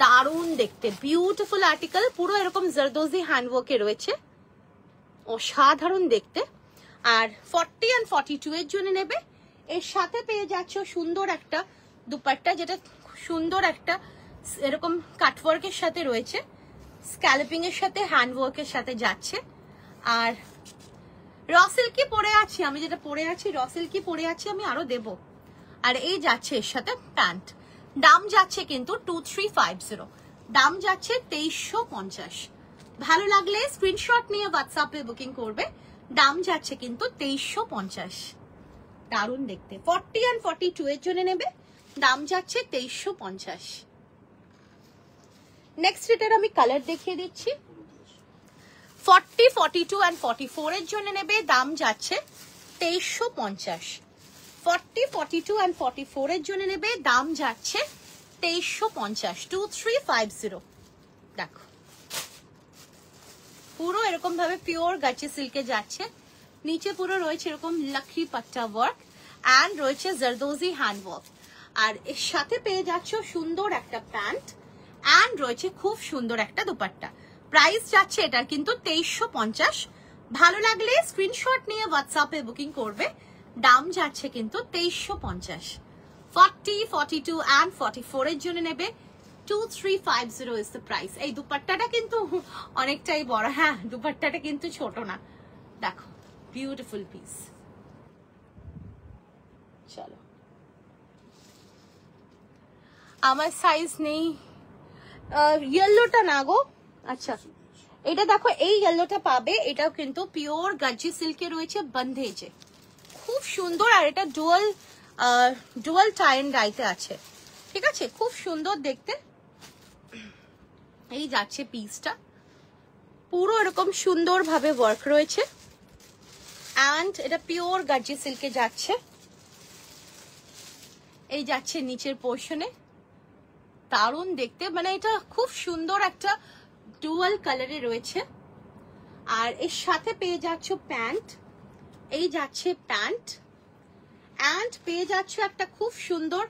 দারুণ দেখতে, বিউটিফুল আর্টিকেল, পুরো এরকম জারদোজি হ্যান্ডওয়ার্কে রয়েছে, অসাধারণ দেখতে। আর 40 and 42 এর জন্য নেবে, এর সাথে পেয়ে যাচ্ছ সুন্দর একটা দুপাট্টা, যেটা সুন্দর একটা এরকম কাটওয়ার্কের সাথে রয়েছে, স্ক্যালপিং এর সাথে হ্যান্ডওয়ার্কের সাথে যাচ্ছে। আর র সিল্কি পরে আছি, আমি যেটা পরে আছি র সিল্কি পরে আছি, আমি আরো দেব। আর এই যাচ্ছে এর সাথে প্যান্ট, দাম যাচ্ছে কিন্তু 2350, দাম যাচ্ছে 2350। ভালো লাগলে স্ক্রিনশট নিয়ে হোয়াটসঅ্যাপে বুকিং করবে, দাম যাচ্ছে কিন্তু 2350, দারুণ দেখতে। 40 and 42 এর জন্য নেবে, দাম যাচ্ছে 2350। নেক্সট এটার আমি কালার দেখিয়ে দিচ্ছি। 40, 42 and 44 এর জন্য নেবে, দাম যাচ্ছে 2350। 40, 42 and 44 এর জন্য নেবে, দাম যাচ্ছে 2350, 2350। দেখো পুরো এরকম ভাবে পিওর গার্জি সিল্কে যাচ্ছে, নিচে পুরো রয়েছে এরকম লাকড়ি পাট্টা ওয়ার্ক এন্ড রয়েছে জারদোজি হ্যান্ড ওয়ার্ক। আর এর সাথে পেয়ে যাচ্ছ সুন্দর একটা প্যান্ট এন্ড রয়েছে খুব সুন্দর একটা দুপাট্টা। প্রাইস যাচ্ছে এটার কিন্তু 2350। ভালো লাগলে স্ক্রিনশট নিয়ে হোয়াটসঅ্যাপে বুকিং করবে, দাম যাচ্ছে কিন্তু 2350। 40, 42 and 44 এর জন্য নেবে, 2350 is the price। এই দুপাট্টাটা কিন্তু অনেকটাই বড়, হ্যাঁ দুপাট্টাটা কিন্তু ছোট না, দেখো বিউটিফুল পিস। চলো, আমার সাইজ নেই, ইয়েলোটা না গো। আচ্ছা, এটা দেখো এই ইয়েলোটা পাবে, এটাও কিন্তু পিওর গার্জি সিল্কে রয়েছে, বন্ধেজে, খুব সুন্দর। আর এটা ডুয়াল টাই এন্ড ডাইতে আছে, ঠিক আছে, খুব সুন্দর দেখতে। এই যাচ্ছে পিসটা, পুরো এরকম সুন্দর ভাবে ওয়ার্ক রয়েছে এন্ড এটা পিওর গার্জি সিল্কে যাচ্ছে। এই যাচ্ছে নিচের পোর্শনে, দারুণ দেখতে, মানে এটা খুব সুন্দর একটা ডুয়াল কালারে রয়েছে। আর এর সাথে পেয়ে যাচ্ছ প্যান্ট, এই যাচ্ছে প্যান্ট এন্ড পেয়ে যাচ্ছ একটা খুব সুন্দর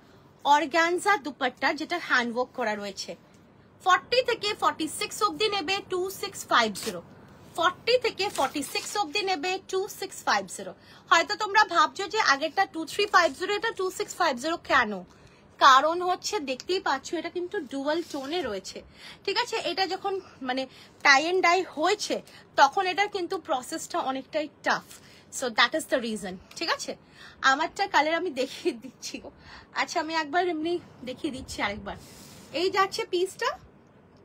অর্গানজা দুপাট্টা, যেটা হ্যান্ডওয়ার্ক করা রয়েছে। 40 থেকে 46 অবধি নেবে 2650, 40 থেকে 46 অবধি নেবে 2650। হয়তো তোমরা ভাবছো যে আগেরটা 2350, এটা 2650 কেন? কারণ হচ্ছে দেখতেই পাচ্ছ এটা কিন্তু ডুয়াল টোনে রয়েছে, ঠিক আছে। এটা যখন মানে টাই এন্ড ডাই হয়েছে তখন এটা কিন্তু প্রসেসটা অনেকটাই tough, so that is the reason, ঠিক আছে। আমারটা কালার আমি দেখিয়ে দিচ্ছি গো। আচ্ছা, আমি একবার এমনি দেখিয়ে দিচ্ছি আরেকবার। এই যাচ্ছে পিসটা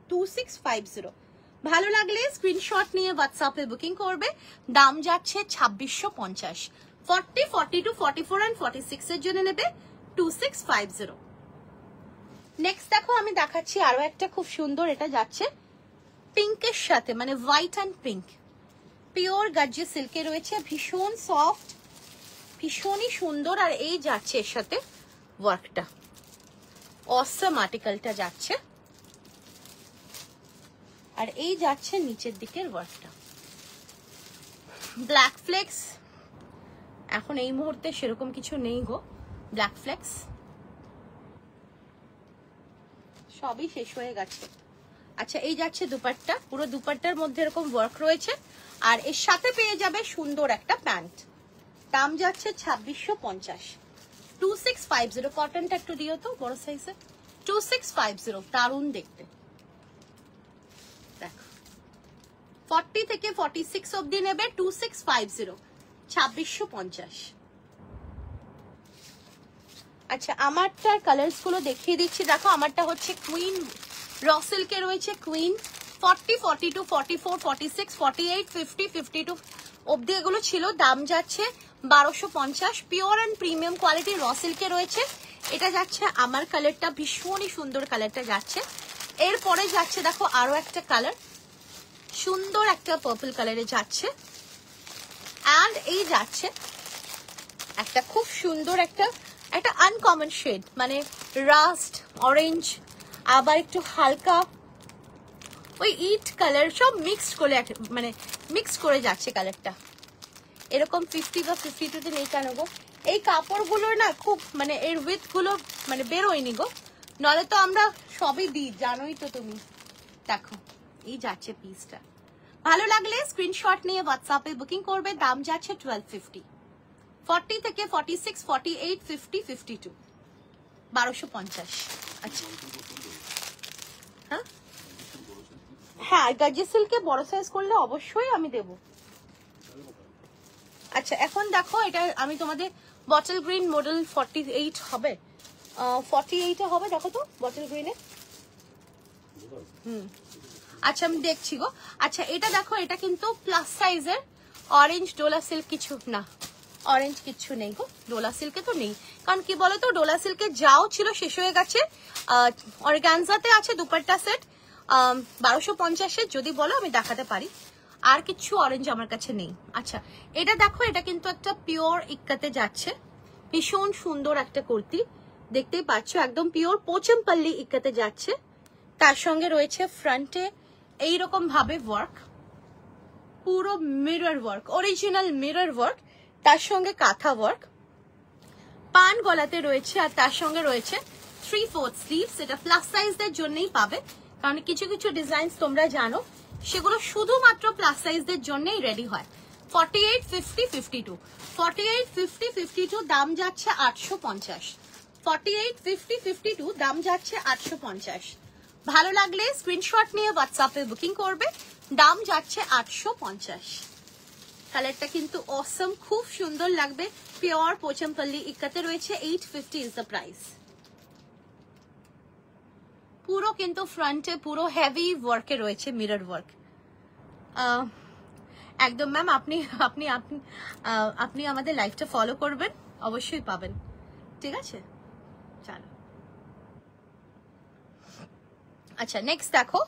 2650। ভালো লাগলে স্ক্রিনশট নিয়ে হোয়াটসঅ্যাপে বুকিং করবে, দাম যাচ্ছে 2650। 40, 42, 44 and 46 এর জন্য নেবে 2650। নেক্সট দেখো আমি দেখাচ্ছি আরো একটা খুব সুন্দর, এটা যাচ্ছে পিঙ্কের সাথে, মানে হোয়াইট অ্যান্ড পিঙ্ক, পিওর গার্জি সিল্কে রয়েছে, ভীষণ সফট, ভীষণই সুন্দর। আর এই যাচ্ছে এর সাথে ওয়ার্কটা, অসম আর্টিকেলটা যাচ্ছে। আর এই যাচ্ছে নিচের দিকের ওয়ার্কটা। ব্ল্যাক ফ্লেক্স এখন এই মুহূর্তে সেরকম কিছু নেই গো, ব্ল্যাক ফ্লেক্স সবই শেষ হয়ে গেছে। আচ্ছা, এই যাচ্ছে দুপাট্টা, পুরো দুপাট্টার মধ্যে এরকম ওয়ার্ক রয়েছে আর এর সাথে পেয়ে যাবে সুন্দর একটা প্যান্ট, দাম যাচ্ছে 2650। 2650, কটনটা একটু দিও তো বড় সাইজে, 2650, দারুণ দেখতে। দেখো 40 থেকে 46 অবধি নেবে 2650, 2650। আচ্ছা আমারটার কালার্স গুলো দেখিয়ে দিচ্ছি। দেখো আমারটা হচ্ছে কুইন র সিল্কে রয়েছে, কুইন 40, 42, 44, 46, 48, 50, 52 অবধি এগুলো ছিল। দাম যাচ্ছে 1250। পিওর অ্যান্ড প্রিমিয়াম কোয়ালিটি র সিল্কে রয়েছে। এটা যাচ্ছে আমার কালারটা, ভীষণই সুন্দর কালারটা যাচ্ছে। এরপরে যাচ্ছে দেখো আরো একটা কালার, সুন্দর একটা পার্পল কালারে যাচ্ছে। অ্যান্ড এই যাচ্ছে একটা খুব সুন্দর একটা আনকমন শেড, মানে রাস্ট অরেঞ্জ, আবার একটু হালকা ওই ইট কালার, সব মিক্সড করে মানে মিক্স করে যাচ্ছে কালারটা। এরকম 50 বা 52 তে নেই কেন গো? এই কাপড়গুলো না খুব মানে এর উইথ গুলো মানে বেরোয়নি গো, নলে তো আমরা সবই দিই, জানোই তো তুমি। দেখো এই যাচ্ছে পিসটা। ভালো লাগলে স্ক্রিনশট নিয়ে হোয়াটসঅ্যাপে বুকিং করবে। দাম যাচ্ছে 1250। 40 থেকে 46, 48, 50, 52, 1250। আচ্ছা হ্যাঁ হ্যাঁ, গার্জি সিল্কে বড় সাইজ করলে অবশ্যই আমি দেব। আচ্ছা এখন দেখো এটা আমি তোমাদের বটল গ্রিন মডেল 48 হবে, 48 হবে। দেখো তো বটল গ্রিনে। আচ্ছা আমি দেখছি গো। আচ্ছা এটা দেখো, এটা কিন্তু প্লাস সাইজের অরেঞ্জ ডোলা সিল্ক, কিছু না অরেঞ্জ কিছু নেই গো, ডোলা সিল্কে তো নেই। কারণ কি বলতো, ডোলা সিল্কে যাও ছিল শেষ হয়ে গেছে। অর্গানজাতে আছে দুপাট্টা সেট 1250-এর, যদি বলো আমি দেখাতে পারি। আর কিছু অরেঞ্জ আমার কাছে নেই। আচ্ছা এটা দেখো, এটা কিন্তু একটা পিওর ইক্কাতে যাচ্ছে, ভীষণ সুন্দর একটা কুর্তি, দেখতেই পাচ্ছ একদম পিওর পোচমপল্লি ইক্কাতে যাচ্ছে। তার সঙ্গে রয়েছে ফ্রন্টে এইরকম ভাবে ওয়ার্ক, পুরো mirror work, original mirror work, তার সঙ্গে কাঁথা ওয়ার্ক, পান গলাতে রয়েছে, আর তার সঙ্গে রয়েছে 3/4 স্লিভস। এটা প্লাস সাইজদের জন্যই পাবে, কারণ কিছু কিছু ডিজাইন তোমরা জানো সেগুলো শুধুমাত্র প্লাস সাইজদের জন্যই রেডি হয়। 48, 50, 52, 48, 50, 52 দাম যাচ্ছে 850। 48, 50, 52 দাম যাচ্ছে 850। ভালো লাগলে স্ক্রিনশট নিয়ে হোয়াটসঅ্যাপে বুকিং করবে। দাম যাচ্ছে 850। কালারটা কিন্তু অসম, খুব সুন্দর লাগবে। পিওর পোচমপল্লি ইক্কাতে রয়েছে, 850 ইজ দ্য প্রাইস। পুরো কিন্তু ফ্রন্টে পুরো হেভি ওয়ার্কে রয়েছে, মিরর ওয়ার্ক একদম। ম্যাম আপনি আপনি আপনি আপনি আমাদের লাইভটা ফলো করবেন, অবশ্যই পাবেন, ঠিক আছে? চলো আচ্ছা নেক্সট দেখো,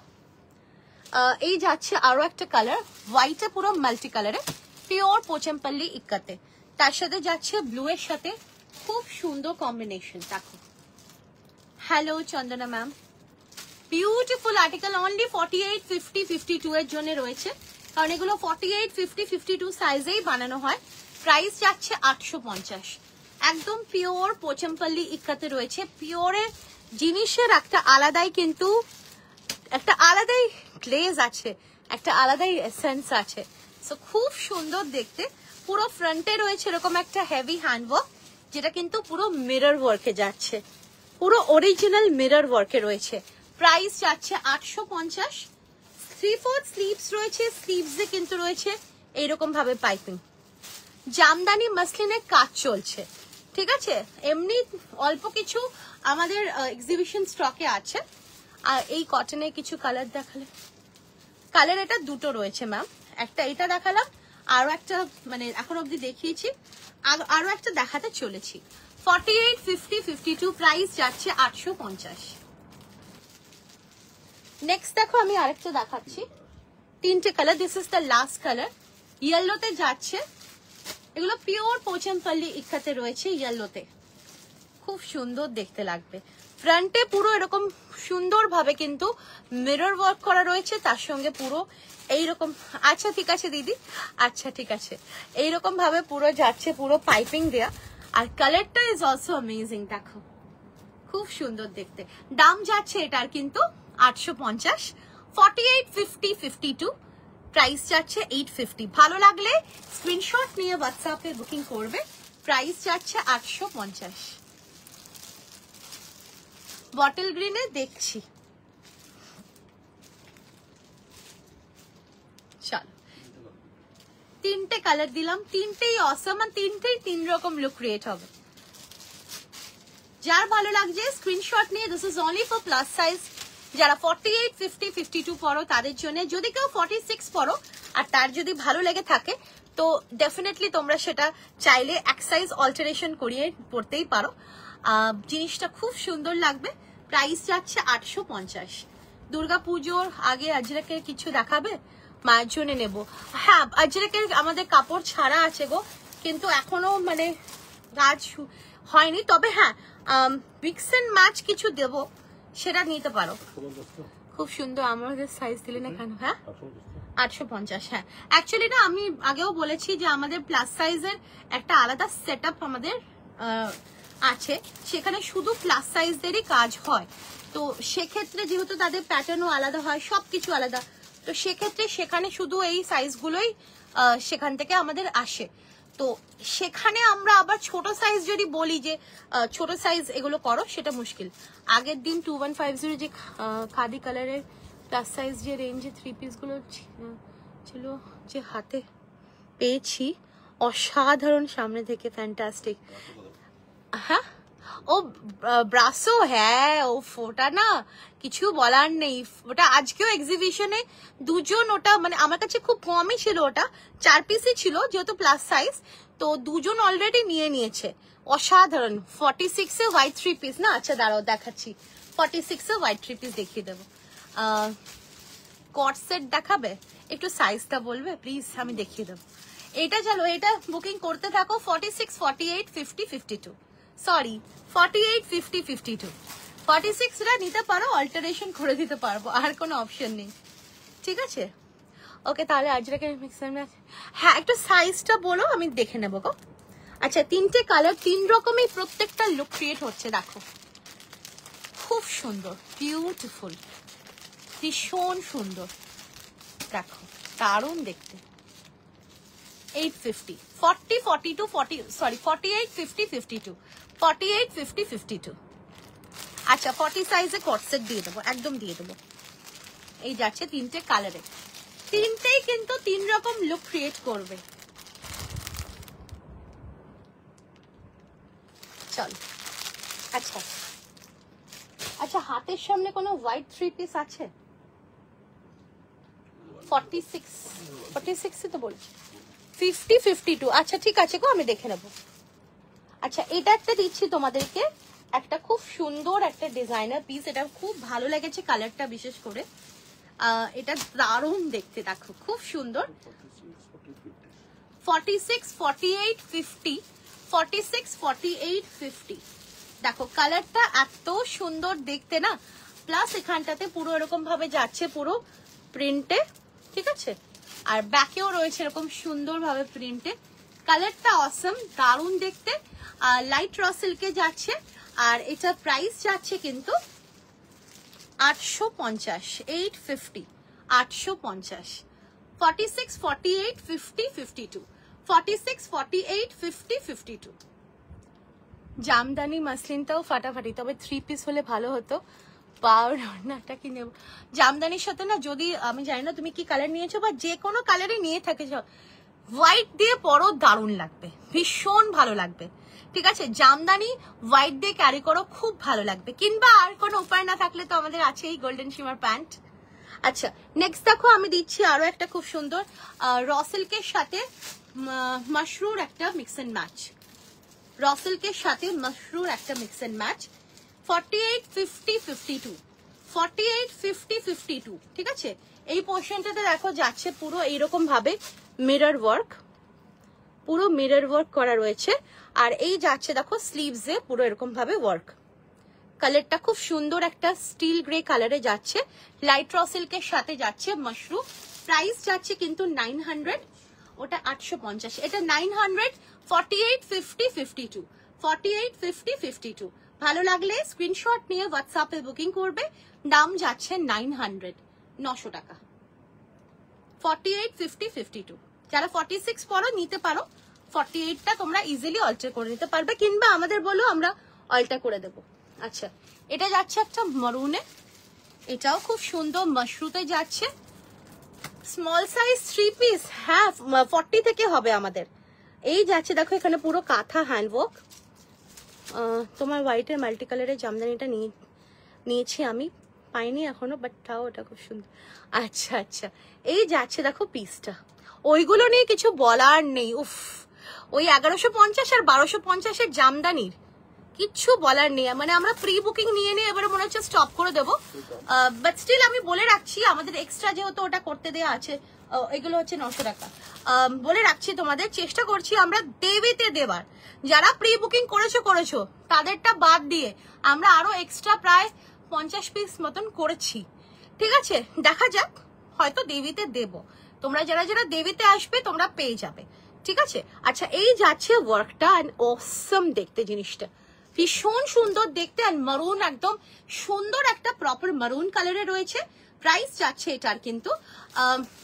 এই যাচ্ছে আরো একটা কালার, হোয়াইটে পুরো মাল্টি কালারে, পিওর পোচমপল্লি ইক্কাতে। তার সাথে যাচ্ছে ব্লু এর সাথে, খুব সুন্দর কম্বিনেশন। দেখো, হ্যালো চন্দনা ম্যাম, বিউটিফুল আর্টিকেল। অনলি 48, 50, 52 এর জন্য রয়েছে, কারণ এগুলো 48, 50, 52 সাইজেই বানানো হয়। প্রাইস যাচ্ছে 850। একদম পিওর পোচমপল্লি ইক্কাতে রয়েছে। পিওরের জিনিসের একটা আলাদাই কিন্তু একটা আলাদাই গ্লেজ আছে, একটা আলাদাই এসেন্স আছে। সো খুব সুন্দর দেখতে। পুরো ফ্রন্টে রয়েছে এরকম একটা হেভি হ্যান্ডওয়ার্ক, যেটা কিন্তু পুরো মিরর ওয়ার্কে যাচ্ছে, পুরো অরিজিনাল মিরর ওয়ার্কে রয়েছে। প্রাইস যাচ্ছে 850। 3/4 স্লিভস রয়েছে, স্লিভসে কিন্তু রয়েছে এইরকম ভাবে পাইপিং। জামদানি মাসলিনের কাজ চলছে, ঠিক আছে? এমনি অল্প কিছু আমাদের এক্সিবিশন স্টকে আছে। আর এই কটনের কিছু কালার দেখালে, কালার এটা দুটো রয়েছে ম্যাম, একটা এটা দেখালাম, আরো একটা মানে এখন অবধি দেখিয়েছি, আরো একটা দেখাতে চলেছি। 48, 50, 52 প্রাইস যাচ্ছে 850। নেক্সট দেখো আমি আরেকটা দেখাচ্ছি, তিনটে colour, this is the last colour. ইয়েলোতে যাচ্ছে, এগুলো পিওর পোচমপল্লি ইক্কাতে রয়েছে, ইয়েলোতে খুব সুন্দর দেখতে লাগবে। ফ্রন্টে পুরো এরকম সুন্দর ভাবে কিন্তু মিরর ওয়ার্ক করা রয়েছে, তার সঙ্গে পুরো এইরকম। আচ্ছা ঠিক আছে দিদি, আচ্ছা ঠিক আছে, এইরকম ভাবে পুরো যাচ্ছে, পুরো পাইপিং দেয়া। আর কালারটা ইজ অলসো অ্যামেজিং, দেখো খুব সুন্দর দেখতে। দাম যাচ্ছে এটার কিন্তু 850। 48, 50, 52 প্রাইস যাচ্ছে 850। ভালো লাগলে স্ক্রিনশট নিয়ে হোয়াটসঅ্যাপে বুকিং করবে। প্রাইস যাচ্ছে 850। বটল গ্রিনে দেখছি, চল তিনটে কালার দিলাম, তিনটেই অসম, আর তিনটেই 3 রকম লুক ক্রিয়েট হবে। যার ভালো লাগছে স্ক্রিনশট নিয়ে, this is only for plus size. যারা 48, 50, 52 পরো তাদের জন্য, যদি কেউ 46 পরো আর তার যদি ভালো লেগে থাকে তো ডেফিনেটলি তোমরা সেটা চাইলে এক সাইজ অল্টারেশন করিয়ে পড়তেই পারো। জিনিসটা খুব সুন্দর লাগবে। প্রাইস যাচ্ছে 850। দুর্গাপুজোর আগে আজরাকের কিছু দেখাবে? মায়ের জন্য নেব। হ্যাঁ, আজরাকের আমাদের কাপড় ছাড়া আছে গো, কিন্তু এখনো মানে কাজ হয়নি। তবে হ্যাঁ, মিক্স এন্ড ম্যাচ কিছু দেব, সেটা নিতে পারো। খুব সুন্দর। আমাদের সাইজ দিলে না কেন? হ্যাঁ 850। হ্যাঁ, অ্যাকচুয়ালি না আমি আগেও বলেছি যে আমাদের প্লাস সাইজের একটা আলাদা সেট আপ আমাদের আছে, সেখানে শুধু প্লাস সাইজদেরই কাজ হয়। তো সেক্ষেত্রে যেহেতু তাদের প্যাটার্নও আলাদা হয়, সবকিছু আলাদা, তো সেক্ষেত্রে সেখানে শুধু এই সাইজগুলোই সেখান থেকে আমাদের আসে। তো সেখানে আমরা আবার ছোট সাইজ যদি বলি যে ছোট সাইজ এগুলো করো, সেটা মুশকিল। আগের দিন 2150 যে খাদি কালারের প্লাস সাইজ যে রেঞ্জে 3 পিসগুলো ছিল, যে হাতে পেয়েছি, অসাধারণ, সামনে থেকে ফ্যান্টাস্টিক। হ্যাঁ, ও ব্রাসো, হ্যাঁ ও ফোটা না কিছু বলার নেই। ওটা আজকেও এক্সিবিশনে দুজন, ওটা মানে আমার কাছে খুব কমই ছিল, ওটা 4 পিসই ছিল যেহেতু প্লাস সাইজ, তো দুজন অলরেডি নিয়ে নিয়েছে। অসাধারণ। 46 এ হোয়াইট 3 পিস না? আচ্ছা দাঁড়াও দেখাচ্ছি, 46 এ হোয়াইট 3 পিস দেখিয়ে দেবো। কট সেট দেখাবে? একটু সাইজটা বলবে প্লিজ, আমি দেখিয়ে দেবো। এটা চলো, এটা বুকিং করতে থাকো। 46, 48, 50, 52, সরি 48, 50, 52, 46টা নিতে পারো, অল্টারেশন করে দিতে পারবো, আর কোনো অপশন নেই। ঠিক আছে, ওকে তাহলে আজরাকে মিক্সার ম্যাচ। হ্যাঁ, একটু সাইজটা বলো, আমি দেখে নেবো গো। আচ্ছা, 3টে কালার, 3 রকমই প্রত্যেকটা লুক ক্রিয়েট হচ্ছে। দেখো খুব সুন্দর, বিউটিফুল, ভীষণ সুন্দর। দেখো দারুণ দেখতে। 850, 40, 42, 40, সরি 48, 50, 52, 48, 50, 52। আচ্ছা 40 সাইজে কট সেট দিয়ে দেবো, একদম দিয়ে দেবো। এই যাচ্ছে 3টে কালারে, 3টেই কিন্তু 3 রকম লুক ক্রিয়েট করবে। চল, আচ্ছা আচ্ছা, হাতের সামনে কোনো হোয়াইট 3 পিস আছে? 46 তো বলছি, 50, 52। আচ্ছা ঠিক আছে গো, আমি দেখে নেবো। আচ্ছা, এটা একটা দিচ্ছি তোমাদেরকে, একটা খুব সুন্দর একটা ডিজাইনার পিস। এটা খুব ভালো লেগেছে কালারটা, বিশেষ করে এটা দারুণ দেখতে। দেখো খুব সুন্দর। 46, 48, 50, 46, 48, 50। দেখো কালারটা এত সুন্দর দেখতে না, প্লাস এখানটাতে পুরো এরকম ভাবে যাচ্ছে পুরো প্রিন্টে, ঠিক আছে? আর ব্যাকেও রয়েছে এরকম সুন্দর ভাবে প্রিন্টে। কালারটা অসম, দারুণ দেখতে। লাইট র সিল্কে যাচ্ছে, আর এটা প্রাইস যাচ্ছে কিন্তু 850, 850, 850। 46, 48, 50, 52, 46, 48, 50, 52। জামদানি মাসলিনটাও ফাটাফাটি, তবে 3 পিস হলে ভালো হতো। পাউডারটা কি নেব? জামদানির সাথে না, যদি আমি জানি না তুমি কি কালার নিয়েছো, বা যে কোনো কালারে নিয়ে থাকে, হোয়াইট দিয়ে পরো, দারুণ লাগবে, ভীষণ ভালো লাগবে। ঠিক আছে, জামদানি হোয়াইট দিয়ে ক্যারি করো, খুব ভালো লাগবে। কিংবা আর কোনো উপায় না থাকলে তো আমাদের আছে এই গোল্ডেন শিমার প্যান্ট। আচ্ছা নেক্সট দেখো, আমি দিচ্ছি আরো একটা খুব সুন্দর র সিল্কের সাথে মাশরুর একটা মিক্স এন্ড ম্যাচ। র সিল্কের সাথে মাশরুর একটা মিক্স এন্ড ম্যাচ। 48, 50, 52, 48, 50, 52। ঠিক আছে, এই পোর্শনটাতে দেখো যাচ্ছে পুরো এইরকম ভাবে মিরর ওয়ার্ক, পুরো মিরর ওয়ার্ক করা রয়েছে। আর এই যাচ্ছে দেখো স্লিভসে পুরো এরকম ভাবে ওয়ার্ক। কালারটা খুব সুন্দর, একটা স্টিল গ্রে কালারে যাচ্ছে, লাইট র সিল্কের সাথে যাচ্ছে মাশরু। প্রাইস যাচ্ছে কিন্তু 900, ওটা 850, এটা 900। 48, 50, 52, 48, 50, 52। ভালো লাগলে স্ক্রিনশট নিয়ে হোয়াটসঅ্যাপে বুকিং করবে। দাম যাচ্ছে 900, 900 টাকা। 48, 50, 52। যারা 46 পরো নিতে পারো, 48টা তোমরা ইজিলি অল্টার করে নিতে পারবে, কিংবা আমাদের বলো, আমরা অল্টার করে দেবো। আচ্ছা, এটা যাচ্ছে একটা মারুনে, এটাও খুব সুন্দর, মাশরুতে যাচ্ছে। স্মল সাইজ 3 পিস, হ্যাঁ 40 থেকে হবে আমাদের। এই যাচ্ছে দেখো এখানে পুরো কাঁথা হ্যান্ডওয়ার্ক। তোমার হোয়াইটের মাল্টি কালারের জামদানিটা নিয়েছি আমি, পাইনি এখনো, বাট তাও ওটা খুব সুন্দর। আচ্ছা আচ্ছা, এই যাচ্ছে দেখো পিসটা, ওইগুলো নিয়ে কিছু বলার নেই। উফ, ওই 1150 আর 1250 জামদানির কিচ্ছু বলার নেই। মানে আমরা প্রি বুকিং নিয়ে এবারে মনে হচ্ছে স্টপ করে দেবো, বাট স্টিল আমি বলে রাখছি আমাদের এক্সট্রা যেহেতু ওটা করতে দেওয়া আছে, এগুলো হচ্ছে 900 টাকা। বলে রাখছি তোমাদের, চেষ্টা করছি আমরা দেবিতে দেবার। যারা প্রি বুকিং করেছো তাদেরটা বাদ দিয়ে আমরা আরো এক্সট্রা প্রায় 50 পিস মতন করেছি, ঠিক আছে? দেখা যাক, হয়তো দেবিতে দেব। তোমরা যারা যারা দেবিতে আসবে তোমরা পেয়ে যাবে, ঠিক আছে? আচ্ছা, এই যাচ্ছে ওয়ার্কটা, এন্ড অসম দেখতে জিনিসটা, ভীষণ সুন্দর দেখতে। আর মারুন, একদম সুন্দর একটা প্রপার মারুন কালারে রয়েছে। প্রাইস যাচ্ছে এটার কিন্তু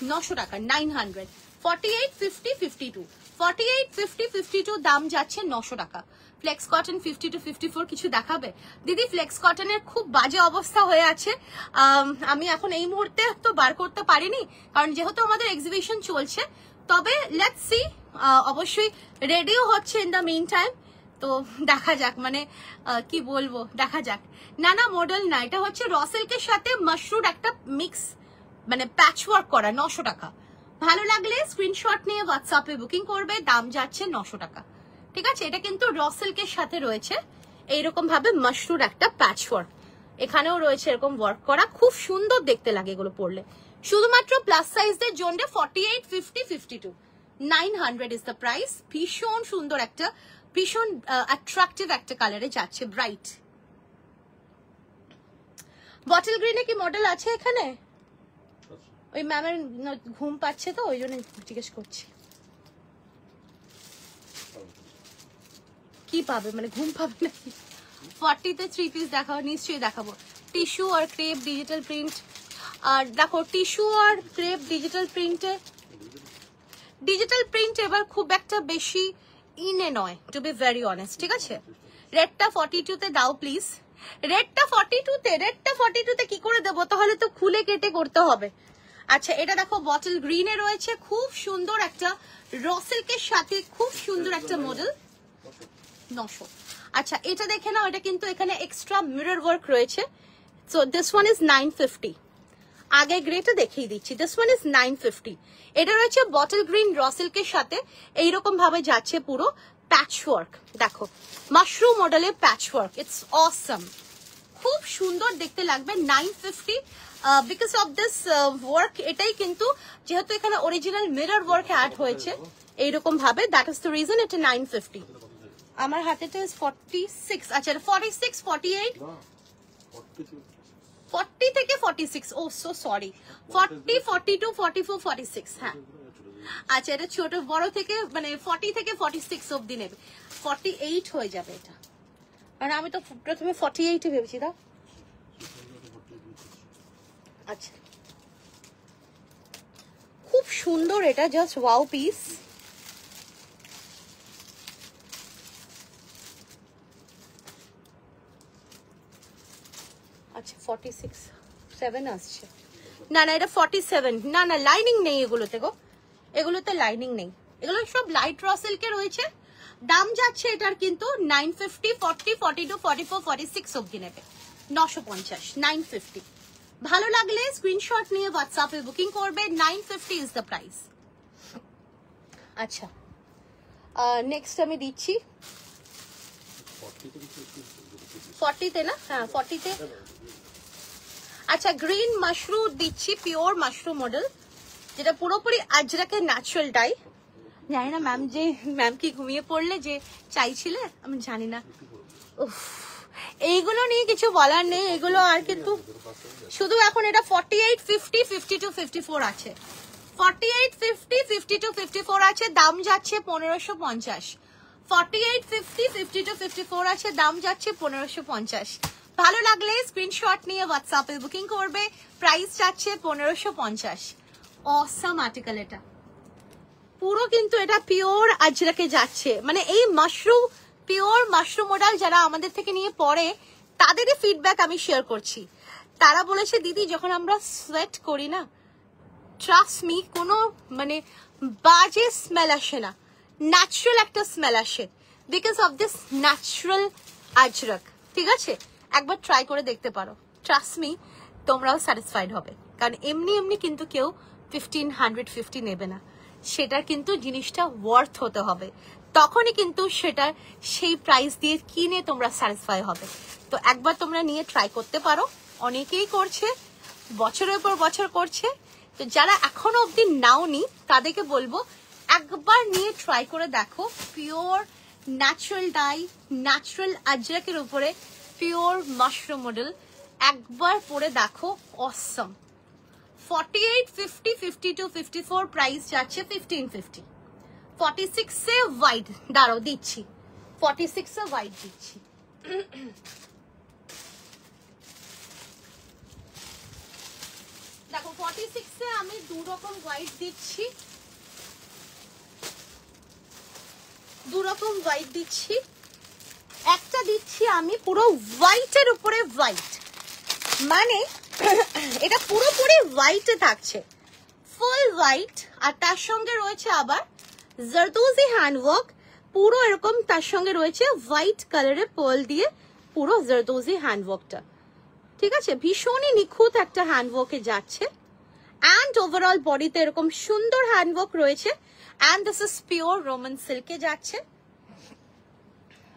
900 টাকা, 900। 48, 50, 52, 48, 50, 52 দাম যাচ্ছে 900 টাকা। ফ্লেক্স কটন 50 to 54 কিছু দেখাবে দিদি? ফ্লেক্স কটনের খুব বাজে অবস্থা হয়ে আছে, আমি এখন এই মুহূর্তে তো বার করতে পারিনি, কারণ যেহেতু আমাদের এক্সিবিশন চলছে। তবে লেটস সি, অবশ্যই রেডিও হচ্ছে ইন দ্য মিন টাইম, তো দেখা যাক, মানে কি বলবো, দেখা যাক। না মডেল না, এটা হচ্ছে র সিল্কের সাথে মাশরুম একটা মিক্স, মানে প্যাচওয়ার্ক করা, 900 টাকা। ভালো লাগলে স্ক্রিনশট নিয়ে হোয়াটসঅ্যাপে বুকিং করবে, দাম যাচ্ছে 900 টাকা, ঠিক আছে? এটা কিন্তু র সিল্কের সাথে রয়েছে এইরকম ভাবে মাশরুম একটা প্যাচওয়ার্ক, এখানেও রয়েছে এরকম ওয়ার্ক করা, খুব সুন্দর দেখতে লাগে এগুলো পরলে। শুধুমাত্র প্লাস সাইজদের জন্য 48, 50, 52, 900 ইজ দ্য প্রাইস। ভীষণ সুন্দর একটা, ভীষণ অ্যাট্রাকটিভ একটা কালারে যাচ্ছে, ব্রাইট। বটল গ্রিনে কি মডেল আছে এখানে? ওই ম্যামের ঘুম পাচ্ছে তো, ওই জন্য জিজ্ঞেস করছি। কি পাবে, মানে ঘুম পাবে নাকি? 40 তে 3 পিস দেখাবো, নিশ্চয়ই দেখাবো। টিস্যু আর ক্রেপ ডিজিটাল প্রিন্ট, আর দেখো টিস্যু আর ক্রেপ ডিজিটাল প্রিন্ট এবার খুব একটা বেশি ইনে নয়, টু বি ভেরি অনেস্ট, ঠিক আছে? রেডটা 42 তে দাও প্লিজ। রেডটা 42 তে কি করে দেবো? তাহলে তো খুলে কেটে করতে হবে। আচ্ছা, এটা দেখো বটল গ্রিনে রয়েছে, খুব সুন্দর একটা র সিল্কের সাথে খুব সুন্দর একটা মডেল, 900। আচ্ছা, এটা দেখে নাও, এটা কিন্তু এখানে এক্সট্রা মিরর ওয়ার্ক রয়েছে। So this one is 950। আগে গ্রেটা দেখিয়ে দিচ্ছি, দিস ওয়ান ইজ 950। এটা রয়েছে বটল গ্রিন র সিল্কের সাথে, এইরকম ভাবে যাচ্ছে পুরো প্যাচওয়ার্ক। দেখো মাশরুম মডেলের প্যাচওয়ার্ক, ইটস অসম, খুব সুন্দর দেখতে লাগবে। 950 বিকজ অফ দিস ওয়ার্ক। এটাই কিন্তু যেহেতু এখানে অরিজিনাল মিরর ওয়ার্ক অ্যাড হয়েছে এইরকম ভাবে, দ্যাট ইজ দ্য রিজন এটা 950। আমার হাতে তো 46, আচ্ছা 46, 48, 40 থেকে 46, ও সো সরি, 40, 42, 44, 46, হ্যাঁ। আচ্ছা, এটা ছোট বড় থেকে মানে 40 থেকে 46 অবধি নেবে, 48 হয়ে যাবে এটা। আর আমি তো প্রথমে 48 ভেবেছি, দাও। আচ্ছা, খুব সুন্দর এটা, জাস্ট ওয়াও পিস। আচ্ছা 46, 7 আসছে, না এটা 47, না লাইনিং নেই এগুলোতে গো, এগুলোতে লাইনিং নেই, এগুলো সব লাইট র সিল্কে রয়েছে। দাম যাচ্ছে এটার কিন্তু 950, 40, 42, 44, 46 অবধি নেবে, 950, 950। ভালো লাগলে স্ক্রিনশট নিয়ে হোয়াটসঅ্যাপে বুকিং করবে, 950 ইজ দ্য প্রাইস। আচ্ছা, নেক্সট আমি দিচ্ছি 40 তে, না হ্যাঁ 40 তে। আচ্ছা, গ্রিন মাশরুম দিচ্ছি, পিওর মাশরুম মডেল, যেটা পুরোপুরি আজরাকে ন্যাচারাল ডাই। জানি না ম্যাম কি ঘুমিয়ে পড়লে যে চাইছিলে, আমি জানি না। এইগুলো নিয়ে কিছু বলার নেই, এগুলো আর কিন্তু শুধু এখন এটা 48, 50, 52, 54 আছে, 48, 50, 52, 54 আছে, দাম যাচ্ছে 1550। 48, 50, 52, 54 আছে, দাম যাচ্ছে 1550। ভালো লাগলে স্ক্রিনশট নিয়ে হোয়াটসঅ্যাপে বুকিং করবে, প্রাইস যাচ্ছে 1550। অসাম আর্টিকেল এটা পুরো, কিন্তু এটা পিওর আজরাকে যাচ্ছে। মানে এই মাশরুম, পিওর মাশরুম মডেল যারা আমাদের থেকে নিয়ে পড়ে তাদেরই ফিডব্যাক আমি শেয়ার করছি। তারা বলেছে দিদি যখন আমরা সোয়েট করি না ট্রাস্ট মি, কোনো মানে বাজে স্মেল আসে না, ন্যাচারাল একটা স্মেল আসে বিকজ অফ দিস ন্যাচারাল আজরক। ঠিক আছে, একবার ট্রাই করে দেখতে পারো, ট্রাস্ট মি তোমরাও স্যাটিসফাইড হবে। কারণ এমনি এমনি কিন্তু কেউ 1550 নেবে না, সেটার কিন্তু জিনিসটা ওয়ার্থ হতে হবে, তখনই কিন্তু সেটা সেই প্রাইস দিয়ে কিনে তোমরা স্যাটিসফাই হবে। তো একবার তোমরা নিয়ে ট্রাই করতে পারো, অনেকেই করছে, বছরের পর বছর করছে। তো যারা এখনো অবধি নাওনি তাদেরকে বলবো একবার নিয়ে ট্রাই করে দেখো। পিওর ন্যাচারাল ডাই, ন্যাচারাল আজরকের উপরে পিওর মাশরুম মডেল, একবার পরে দেখো, অসম। 48, 50, 52, 54 প্রাইস যাচ্ছে 1550। 46 এ হোয়াইট দাঁড়াও দিচ্ছি, 46 এ হোয়াইট দিচ্ছি। দেখো 46 এ আমি দু রকম হোয়াইট দিচ্ছি, দু রকম হোয়াইট দিচ্ছি। একটা দিচ্ছি আমি পুরো হোয়াইটের উপরে হোয়াইট, মানে এটা পুরোপুরি হোয়াইটে থাকছে, ফুল হোয়াইট, আর তার সঙ্গে রয়েছে আবার জারদোজি হ্যান্ডওয়ার্ক, পুরো এরকম, তার সঙ্গে রয়েছে হোয়াইট কালারের পার্ল দিয়ে পুরো জারদোজি হ্যান্ডওয়ার্কটা। ঠিক আছে, ভীষণই নিখুঁত একটা হ্যান্ডওয়ার্কে যাচ্ছে, অ্যান্ড ওভারঅল বডিতে এরকম সুন্দর হ্যান্ডওয়ার্ক রয়েছে, and this is pure roman সিল্কে যাচ্ছে।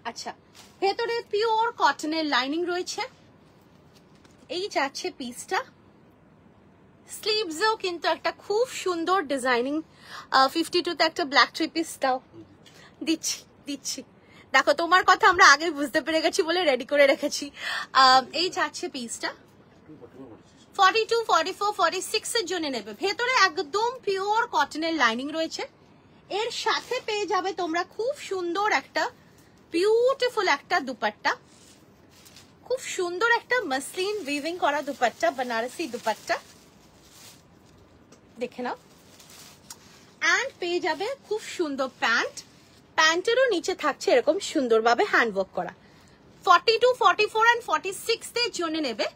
আচ্ছা, ভেতরে পিওর কটনের লাইনিং রয়েছে, এই যাচ্ছে পিসটা। স্লিভসেও কিন্তু একটা খুব সুন্দর ডিজাইনিং, 52 তে একটা ব্ল্যাক থ্রি পিস দাও, দিচ্ছি দিচ্ছি। দেখো তোমার কথা আমরা আগে বুঝতে পেরে গেছি বলে রেডি করে রেখেছি। এই যাচ্ছে পিসটা, 42, 44, 46 এর জন্য নেবে। ভেতরে একদম পিওর কটনের লাইনিং রয়েছে, এর সাথে পেয়ে যাবে তোমরা খুব সুন্দর একটা বিউটিফুল একটা দুপাট্টা, খুব সুন্দর একটা মসলিন উইভিং করা দুপাট্টা, बनारसी দুপাট্টা, দেখে নাও। অ্যান্ড পেয়ে যাবে খুব সুন্দর প্যান্ট, প্যান্টেরও নিচে থাকছে এরকম সুন্দরভাবে হ্যান্ডওয়ার্ক করা। 42, 44 and 46 এর জন্য নেবে,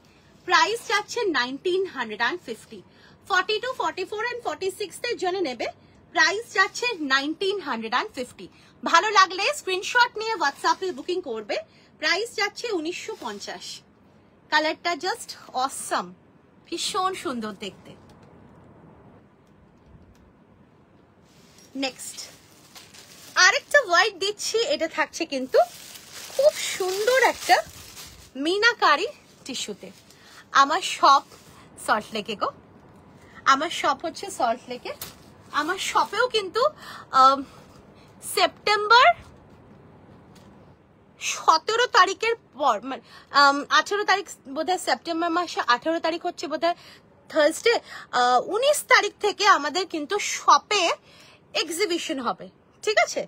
প্রাইস যাচ্ছে 1950। 42, 44 and 46 এর জন্য নেবে, প্রাইস যাচ্ছে 1950। ভালো লাগলে স্ক্রিনশট নিয়ে হোয়াটসঅ্যাপে বুকিং করবে, প্রাইস যাচ্ছে 1950। কালারটা জাস্ট অসম, ভীষণ সুন্দর দেখতে। নেক্সট আরেকটা হোয়াইট দিচ্ছি, এটা থাকছে কিন্তু খুব সুন্দর একটা মিনাকারি টিস্যুতে। আমার শপ সল্টলেকে গো, আমার শপ হচ্ছে সল্টলেকে। আমার শপেও কিন্তু সেপ্টেম্বর 17 তারিখের পর, মানে 18 তারিখ বোধহয়, সেপ্টেম্বর মাসে 18 তারিখ হচ্ছে বোধহয় থার্সডে, 19 তারিখ থেকে আমাদের কিন্তু শপে এক্সিবিশন হবে। ঠিক আছে,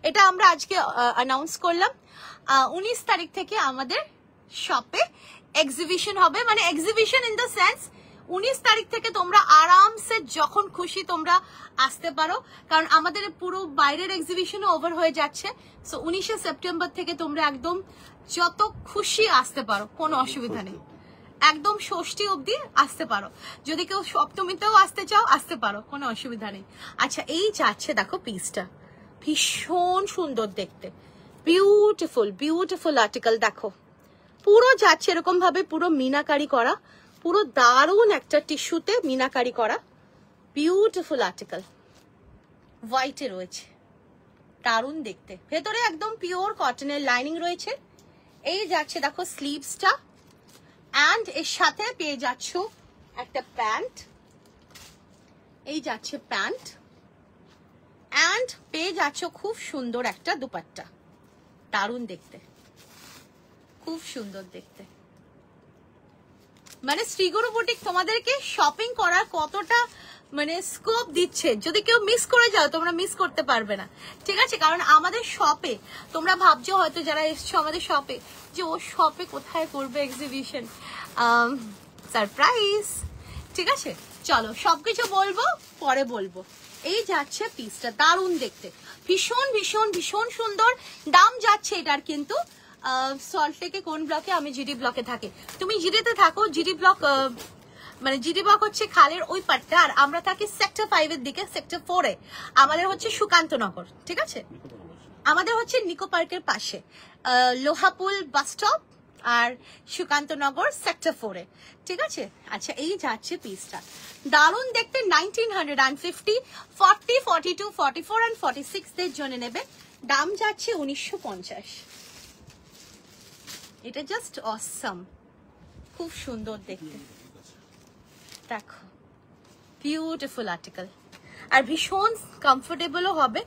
এটা আমরা আজকে অ্যানাউন্স করলাম, 19 তারিখ থেকে আমাদের শপে এক্সিবিশন হবে। মানে এক্সিবিশন ইন দ্য সেন্স 19 তারিখ থেকে তোমরা আরামসে যখন খুশি তোমরা আসতে পারো, কারণ আমাদের পুরো বাইরের এক্সিবিশনও ওভার হয়ে যাচ্ছে। সো 19 সেপ্টেম্বর থেকে তোমরা একদম যত খুশি আসতে পারো, কোনো অসুবিধা নেই, একদম ষষ্ঠী অবধি আসতে পারো। যদি কেউ সপ্তমীতেও আসতে চাও আসতে পারো, কোনো অসুবিধা নেই। আচ্ছা, এই যাচ্ছে দেখো পিসটা, ভীষণ সুন্দর দেখতে, বিউটিফুল বিউটিফুল আর্টিকেল। দেখো পুরো যাচ্ছে এরকম ভাবে, পুরো মিনাকারি করা, পুরো দারুণ একটা টিস্যুতে মিনাকারি করা, বিউটিফুল আর্টিকেল, হোয়াইটে রয়েছে, দারুণ দেখতে। ভেতরে একদম পিওর কটনের লাইনিং রয়েছে। এই যাচ্ছে দেখো স্লিভসটা, অ্যান্ড এর সাথে পেয়ে যাচ্ছ একটা প্যান্ট, এই যাচ্ছে প্যান্ট, অ্যান্ড পেয়ে যাচ্ছ খুব সুন্দর একটা দুপাট্টা, দারুণ দেখতে, খুব সুন্দর দেখতে। মানে শ্রীগুরু বুটিক তোমাদেরকে শপিং করার কতটা মানে স্কোপ দিচ্ছে, যদি কেউ মিস করে যাও তোমরা মিস করতে পারবে না। ঠিক আছে, কারণ আমাদের শপে, তোমরা ভাবছো হয়তো যারা এসছো আমাদের শপে যে ও শপে কোথায় করবে এক্সিবিশন, সারপ্রাইজ। ঠিক আছে, চলো সবকিছু বলবো, পরে বলবো। এই যাচ্ছে পিসটা, দারুণ দেখতে, ভীষণ ভীষণ ভীষণ সুন্দর। দাম যাচ্ছে এটার কিন্তু সল্টলেকে কোন ব্লকে, আমি জিডি ব্লকে থাকি, তুমি জিডিতে থাকো, জিডি ব্লক মানে জিডি ব্লক হচ্ছে খালের ওই পাটটা, আর আমরা থাকি সেক্টর 5 এর দিকে, সেক্টর 4 এ আমাদের হচ্ছে সুকান্তনগর, ঠিক আছে? আমাদের হচ্ছে নিকো পার্কের পাশে লোহাপুল বাস স্টপ আর সুকান্তনগর সেক্টর 4 এ, ঠিক আছে? আচ্ছা, এই যাচ্ছে পিসটা, দারুণ দেখতে, 1950, 40, 42, 44 and 46 দের জন্য নেবে, দাম যাচ্ছে 1950। এটা জাস্ট অসাম, খুব সুন্দর দেখতে, দেখো বিউটিফুল আর্টিকেল, আর ভীষণ কমফোর্টেবলও হবে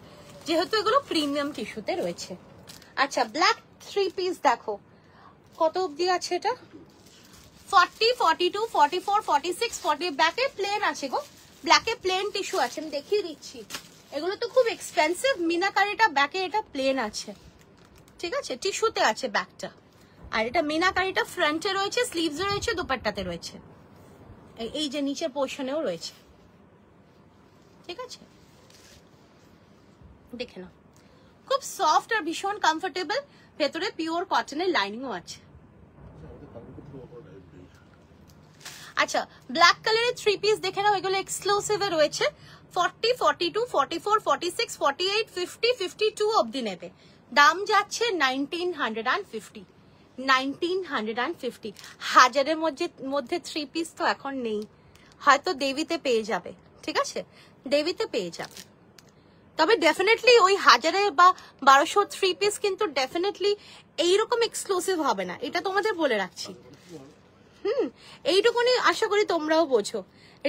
যেহেতু এগুলো প্রিমিয়াম টিস্যুতে রয়েছে। আচ্ছা, ব্ল্যাক 3 পিস দেখো কত অবধি আছে এটা, 40, 42, 44, 46, 40, ব্ল্যাকে প্লেন আছে গো, ব্ল্যাকে প্লেন টিস্যু আছে, আমি দেখিয়ে দিচ্ছি। এগুলো তো খুব এক্সপেন্সিভ, মিনাকারিটা ব্যাকে এটা প্লেন আছে, ঠিক আছে? টিস্যুতে আছে ব্যাকটা, আর এটা মিনাকারিটা ফ্রন্টে রয়েছে, স্লিভসে রয়েছে, দুপাট্টাতে রয়েছে, এই যে নিচের পোর্শনেও রয়েছে, ঠিক আছে? দেখে নাও, খুব সফট আর ভীষণ কমফোর্টেবল, ভেতরে পিওর কটনের লাইনিংও আছে। আচ্ছা, ব্ল্যাক কালারের 3 পিস দেখে নাও, এগুলো এক্সক্লুসিভে রয়েছে, 40, 42, 44, 46, 48, 50, 52 অবধি নেবে, দাম যাচ্ছে 1950, 1950। হাজারের মধ্যে 3 পিস তো এখন নেই, হয়তো দেবীতে পেয়ে যাবে, ঠিক আছে? দেবীতে পেয়ে যাবে, তবে ডেফিনেটলি ওই 1000 বা 1200 3 পিস কিন্তু ডেফিনেটলি এইরকম এক্সক্লুসিভ হবে না, এটা তোমাদের বলে রাখছি। এইটুকুনি আশা করি তোমরাও বোঝো।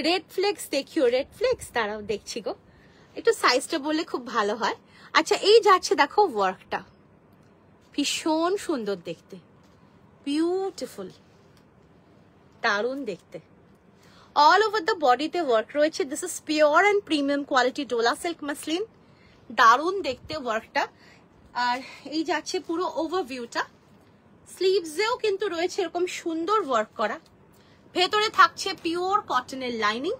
রেড ফ্লেক্স দেখিও, রেড ফ্লেক্স তারাও দেখছি গো, একটু সাইজটা বললে খুব ভালো হয়। আচ্ছা, এই যাচ্ছে দেখো ওয়ার্কটা, ভীষণ সুন্দর দেখতে, বিউটিফুল, দারুণ দেখতে, অল ওভার দ্য বডিতে ওয়ার্ক রয়েছে। This is pure and premium quality dola silk muslin, দারুণ দেখতে ওয়ার্কটা। আর এই যাচ্ছে পুরো ওভারভিউটা, স্লিভসেও কিন্তু রয়েছে এরকম সুন্দর ওয়ার্ক করা, ভেতরে থাকছে পিওর কটনের লাইনিং,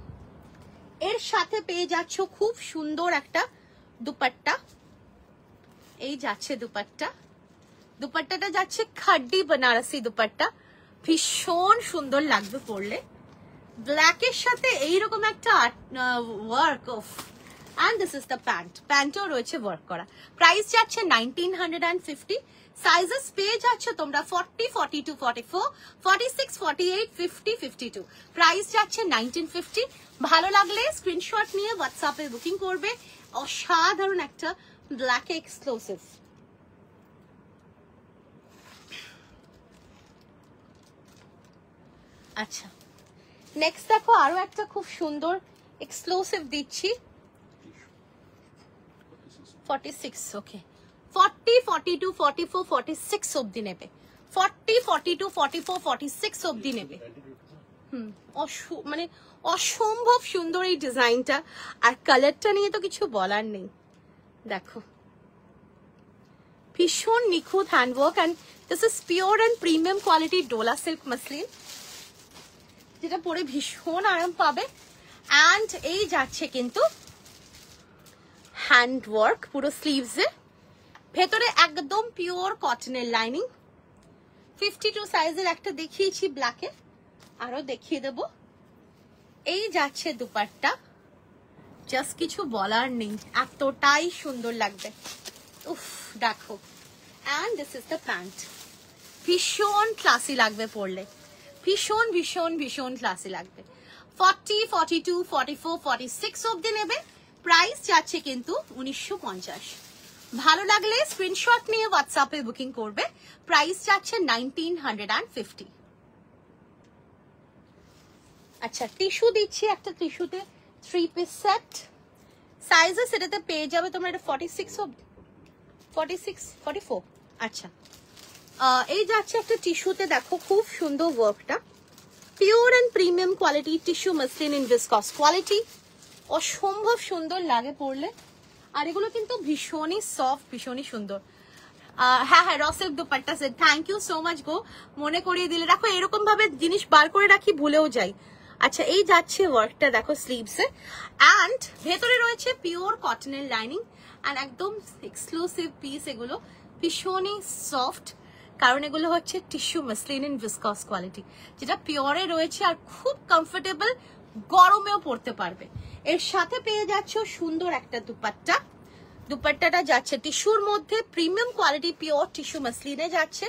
এর সাথে পেয়ে যাচ্ছ খুব সুন্দর একটা দুপাট্টা, এই যাচ্ছে দুপাট্টা, দুপাট্টাটা যাচ্ছে খাড্ডি বেনারসি দুপাট্টা, ভীষণ সুন্দর লাগবে পরলে, ব্ল্যাকের সাথে এইরকম একটা work of. And this is the pant, প্যান্টও রয়েছে ওয়ার্ক করা, প্রাইস যাচ্ছে 1950, সাইজেস পেয়ে যাচ্ছ তোমরা 40, 42, 44, 46, 48, 50, 52, প্রাইস যাচ্ছে 1950। ভালো লাগলে স্ক্রিনশট নিয়ে হোয়াটসঅ্যাপে বুকিং করবে, অসাধারণ একটা ব্ল্যাক এক্সক্লুসিভ। আচ্ছা, নেক্সট দেখো আরো একটা খুব সুন্দর এক্সক্লুসিভ দিচ্ছি, 46, ওকে, 40, 42, 44, 46 অবধি নেবে, 40, 42, 44, 46 অবধি নেবে। মানে অসম্ভব সুন্দর এই ডিজাইনটা, আর কালারটা নিয়ে তো কিছু বলার নেই, দেখো ভীষণ নিখুঁত handwork, and this is pure and premium quality dola silk muslin, যেটা পরে ভীষণ আরাম পাবে। অ্যান্ড এই যাচ্ছে কিন্তু হ্যান্ড ওয়ার্ক পুরো স্লিভসে, ভেতরে একদম পিওর কটনের লাইনিং, 52 সাইজের একটা দেখিয়েছি ব্ল্যাকে, আরো দেখিয়ে দেব। এই যাচ্ছে দুপাট্টা, জাস্ট কিছু বলার নেই, এতটাই সুন্দর লাগবে, উফ দেখো। And this is the pant, ভীষণ ক্লাসি লাগবে পরলে, ভীষণ ভীষণ ভীষণ ক্লাসি লাগবে। 40, 42, 44, 46 অবধি নেবে, প্রাইস যাচ্ছে কিন্তু 1950। ভালো লাগলে স্ক্রিনশট নিয়ে হোয়াটসঅ্যাপে বুকিং করবে, প্রাইস যাচ্ছে 1950। আচ্ছা, টিস্যু দিচ্ছি একটা, টিস্যুতে 3 পিস সেট, সাইজে সেটাতে পেয়ে যাবে তোমরা, এটা 46 অবধি, 46, 44। আচ্ছা, এই যাচ্ছে একটা টিস্যুতে, দেখো খুব সুন্দর ওয়ার্কটা, pure and premium quality tissue muslin in viscose quality, অসম্ভব সুন্দর লাগে পরলে, আর এগুলো কিন্তু ভীষণই সফট, ভীষণই সুন্দর। হ্যাঁ হ্যাঁ, রসের dupatta set, thank you so much গো, মনে করিয়ে দিলে। দেখো এরকম ভাবে জিনিস বার করে রাখি, ভুলেও যাই। আচ্ছা, এই যাচ্ছে ওয়ার্কটা দেখো স্লিভসে, অ্যান্ড ভেতরে রয়েছে পিওর কটনের লাইনিং, অ্যান্ড একদম এক্সক্লুসিভ পিস, এগুলো ভীষণই সফট, কারণ এগুলো হচ্ছে tissue muslin in viscose quality, যেটা পিওরে রয়েছে আর খুব কমফোর্টেবল, গরমেও পরতে পারবে। এর সাথে পেয়ে যাচ্ছ সুন্দর একটা দুপাট্টা। দুপাট্টাটা যাচ্ছে টিস্যুর মধ্যে, প্রিমিয়াম কোয়ালিটি পিওর টিস্যু মাসলিনে যাচ্ছে।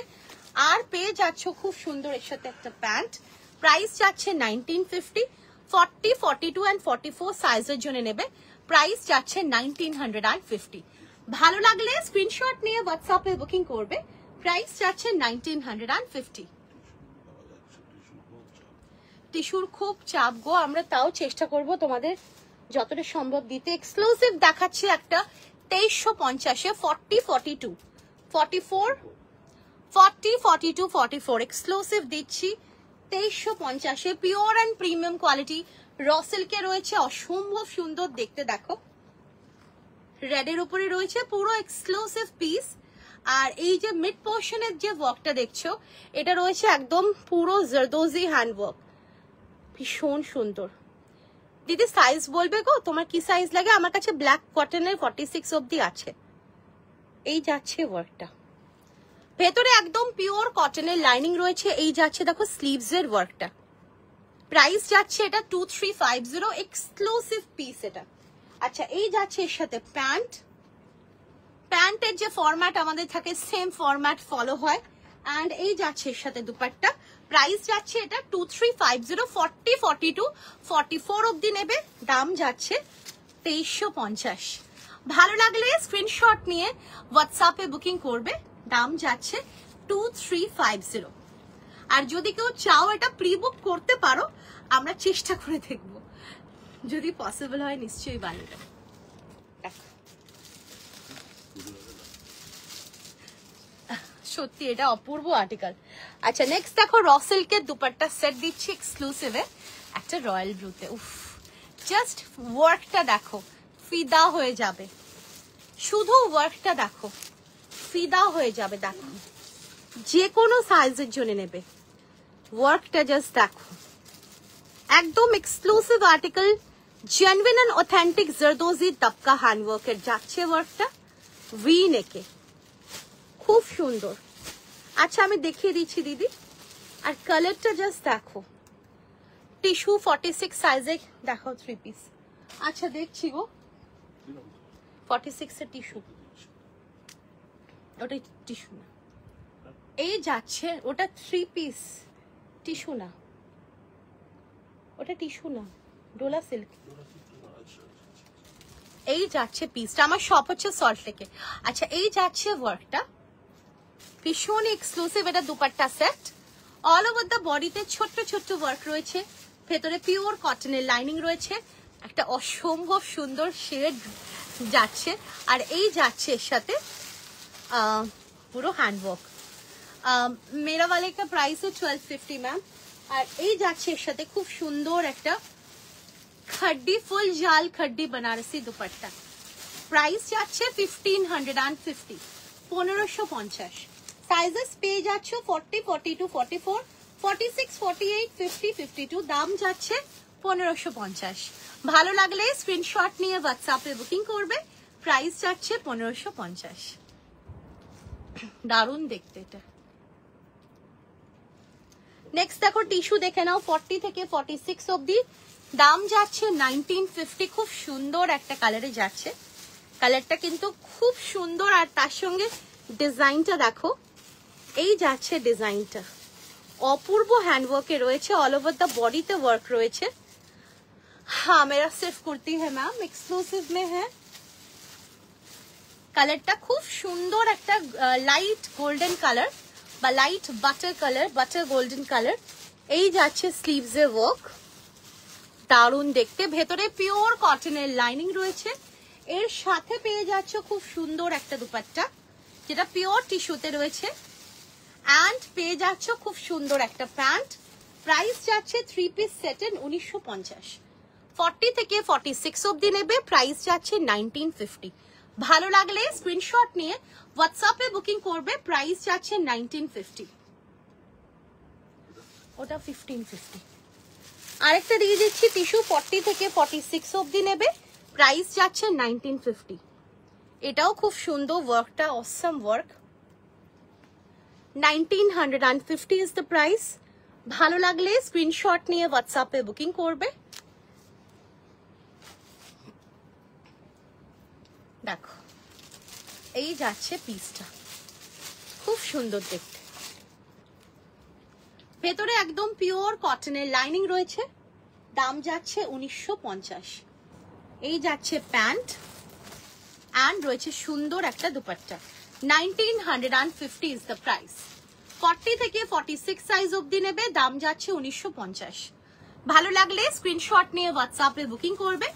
আর পেয়ে যাচ্ছ খুব সুন্দর এর সাথে একটা প্যান্ট। প্রাইস যাচ্ছে 1950, 40, 42 and 44 সাইজের জন্য নেবে। প্রাইস যাচ্ছে 1950। ভালো লাগলে স্ক্রিনশট নিয়ে হোয়াটসঅ্যাপে বুকিং করবে। প্রাইস যাচ্ছে 1950। টিস্যুর খুব চাপ গো, আমরা তাও চেষ্টা করব তোমাদের যতটা সম্ভব দিতে। এক্সক্লুসিভ দেখাচ্ছি একটা 2350-এ 40, 42, 44, 40, 42, 44 এক্সক্লুসিভ দিচ্ছি 2350-এ। পিওর অ্যান্ড প্রিমিয়াম কোয়ালিটি র সিল্কে রয়েছে, অসম্ভব সুন্দর দেখতে। দেখো রেডের উপরে রয়েছে পুরো এক্সক্লুসিভ পিস। আর এই যে মিড পোর্শনের যে ওয়ার্কটা দেখছো, এটা রয়েছে একদম পুরো জারদোজি হ্যান্ড ওয়ার্ক, ভীষণ সুন্দর। দিদি সাইজ বলবে গো, তোমার কি সাইজ লাগে? আমার কাছে ব্ল্যাক কটনের 46 অবধি আছে। এই যাচ্ছে ওয়ার্কটা, ভেতরে একদম পিওর কটনের লাইনিং রয়েছে। এই যাচ্ছে দেখো স্লিভস এর ওয়ার্কটা। প্রাইস যাচ্ছে এটা 2350, এক্সক্লুসিভ পিস এটা। আচ্ছা এই যাচ্ছে এর সাথে প্যান্ট। প্যান্টের যে ফরম্যাট আমাদের থাকে সেম ফরম্যাট ফলো হয়। অ্যান্ড এই যাচ্ছে এর সাথে দুপাট্টা। প্রাইস যাচ্ছে এটা 2350, 40, 42, 44 অবধি নেবে। দাম যাচ্ছে 2350। ভালো লাগলে স্ক্রিনশট নিয়ে হোয়াটসঅ্যাপে বুকিং করবে। দাম যাচ্ছে 2350। আর যদি কেউ চাও এটা প্রি বুক করতে পারো, আমরা চেষ্টা করে দেখব, যদি পসিবল হয় নিশ্চয়ই বানিয়ে দেবো। সত্যি এটা অপূর্ব আর্টিকেল। আচ্ছা নেক্সট দেখো র সিল্কের দুপাট্টা সেট দিচ্ছি এক্সক্লুসিভে একটা রয়্যাল ব্লুতে। উফ, জাস্ট ওয়ার্কটা দেখো, ফিদা হয়ে যাবে। শুধু ওয়ার্কটা দেখো, ফিদা হয়ে যাবে। দেখো যে কোনো সাইজের জন্য নেবে, ওয়ার্কটা জাস্ট দেখো, একদম exclusive article, genuine and authentic zardozi dabka হ্যান্ডওয়ার্কের যাচ্ছে ওয়ার্কটা, ভি নেকে, খুব সুন্দর। আচ্ছা আমি দেখিয়ে দিচ্ছি দিদি। আর কালারটা জাস্ট দেখো, টিস্যু 46 সাইজে দেখাও 3 পিস। আচ্ছা দেখছি গো, 46 এর টিস্যু, ওটা টিস্যু না। এই যাচ্ছে ওটা 3 পিস, টিস্যু না, ওটা টিস্যু না, ডোলা সিল্ক। এই যাচ্ছে পিসটা, আমার শপ হচ্ছে সল্ট লেকে। আচ্ছা এই যাচ্ছে ওয়ার্কটা, ভীষণ এক্সক্লুসিভ। এটা dupatta set, all over the বডিতে ছোট্ট ছোট্ট ওয়ার্ক রয়েছে, ভেতরে পিওর কটনের লাইনিং রয়েছে, একটা অসম্ভব সুন্দর শেড যাচ্ছে। আর এই যাচ্ছে এর সাথে পুরো হ্যান্ডওয়ার্ক। মেরা ওয়ালে কা প্রাইস है 1250 ম্যাম। আর এই যাচ্ছে এর সাথে খুব সুন্দর একটা खड्डी फुल जाल खड्डी बनारसी दुपट्टा। प्राइस যাচ্ছে 1550, 1550। সাইজেস পেয়ে যাচ্ছ 40, 42, 44, 46, 48, 50, 52। দাম যাচ্ছে 1550। ভালো লাগলে স্ক্রিনশট নিয়ে হোয়াটসঅ্যাপে বুকিং করবে। প্রাইস যাচ্ছে 1550। দারুণ দেখতে এটা। নেক্সট দেখো টিস্যু দেখে নাও, 40 থেকে 46 অবধি। দাম যাচ্ছে 1950। খুব সুন্দর একটা কালারে যাচ্ছে, কালারটা কিন্তু খুব সুন্দর। আর তার সঙ্গে ডিজাইনটা দেখো, এই যাচ্ছে ডিজাইনটা, অপূর্ব হ্যান্ডওয়ার্কে রয়েছে, অল ওভার দ্য বডিতে ওয়ার্ক রয়েছে। হ্যাঁ মেরা সির্ফ কুর্তি হ্যাঁ ম্যাম, এক্সক্লুসিভ মে হ্যাঁ। কালারটা খুব সুন্দর, একটা লাইট গোল্ডেন কালার বা light butter colour, butter golden colour. এই যাচ্ছে স্লিভস এর ওয়ার্ক, দারুণ দেখতে, ভেতরে পিওর কটনের লাইনিং রয়েছে। এর সাথে পেয়ে যাচ্ছ খুব সুন্দর একটা দুপাট্টা, যেটা পিওর টিস্যুতে রয়েছে। অ্যান্ড পেয়ে যাচ্ছ খুব সুন্দর একটা প্যান্ট। প্রাইস যাচ্ছে 3 পিস সেটে 1950। 40 থেকে 46 অবধি নেবে। প্রাইস যাচ্ছে 1950। ভালো লাগলে স্ক্রিনশট নিয়ে হোয়াটসঅ্যাপে বুকিং করবে। প্রাইস যাচ্ছে 1950, ওটা 1550। আরেকটা দিয়ে দিচ্ছি টিস্যু, 40 থেকে 46 অবধি নেবে। প্রাইস যাচ্ছে 1950। এটাও খুব সুন্দর, ওয়ার্কটা awesome work. 1950 is the price. ভালো লাগলে স্ক্রিনশট নিয়ে হোয়াটসঅ্যাপে বুকিং করবে। দেখো এই যাচ্ছে পিসটা, খুব সুন্দর দেখতে। ভেতরে একদম পিওর কটনের লাইনিং রয়েছে, দাম যাচ্ছে 1950। এই যাচ্ছে প্যান্ট অ্যান্ড রয়েছে সুন্দর একটা দুপাট্টা। 1950 is the price. 40 থেকে 46 সাইজ অবধি নেবে, দাম যাচ্ছে 1950। ভালো লাগলে স্ক্রিনশট নিয়ে হোয়াটসঅ্যাপে বুকিং করবে।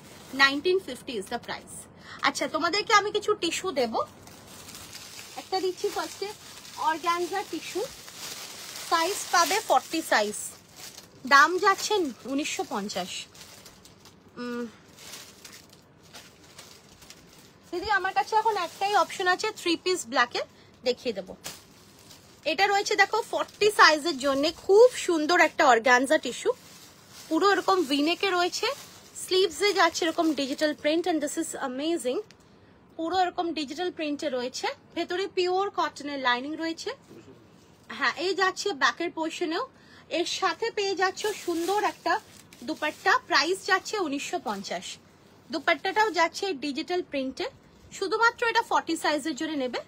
1950 ইজ দ্য প্রাইস। আচ্ছা, তোমাদেরকে আমি কিছু টিস্যু দেব। একটা দিচ্ছি ফার্স্টে অর্গানজা টিস্যু, সাইজ পাবে 40 সাইজ, দাম যাচ্ছে 1950। দিদি আমার কাছে এখন একটাই অপশন আছে 3 পিস ব্ল্যাকে, দেখিয়ে দেবো। এটা রয়েছে দেখো 40 সাইজের জন্য, খুব সুন্দর একটা অর্গানজা টিস্যু, পুরো এরকম ভিনেকে রয়েছে, স্লিভসে যাচ্ছে এরকম digital print, and this is amazing. পুরো এরকম ডিজিটাল প্রিন্টে রয়েছে, ভেতরে পিওর কটনের লাইনিং রয়েছে। হ্যাঁ, এই যাচ্ছে ব্যাকের পোর্শনেও, এর সাথে পেয়ে যাচ্ছ সুন্দর একটা দুপাট্টা, প্রাইস যাচ্ছে 1950। দুপাট্টাটাও যাচ্ছে ডিজিটাল প্রিন্টে, শুধুমাত্র এটা 40 সাইজের জন্য নেবে।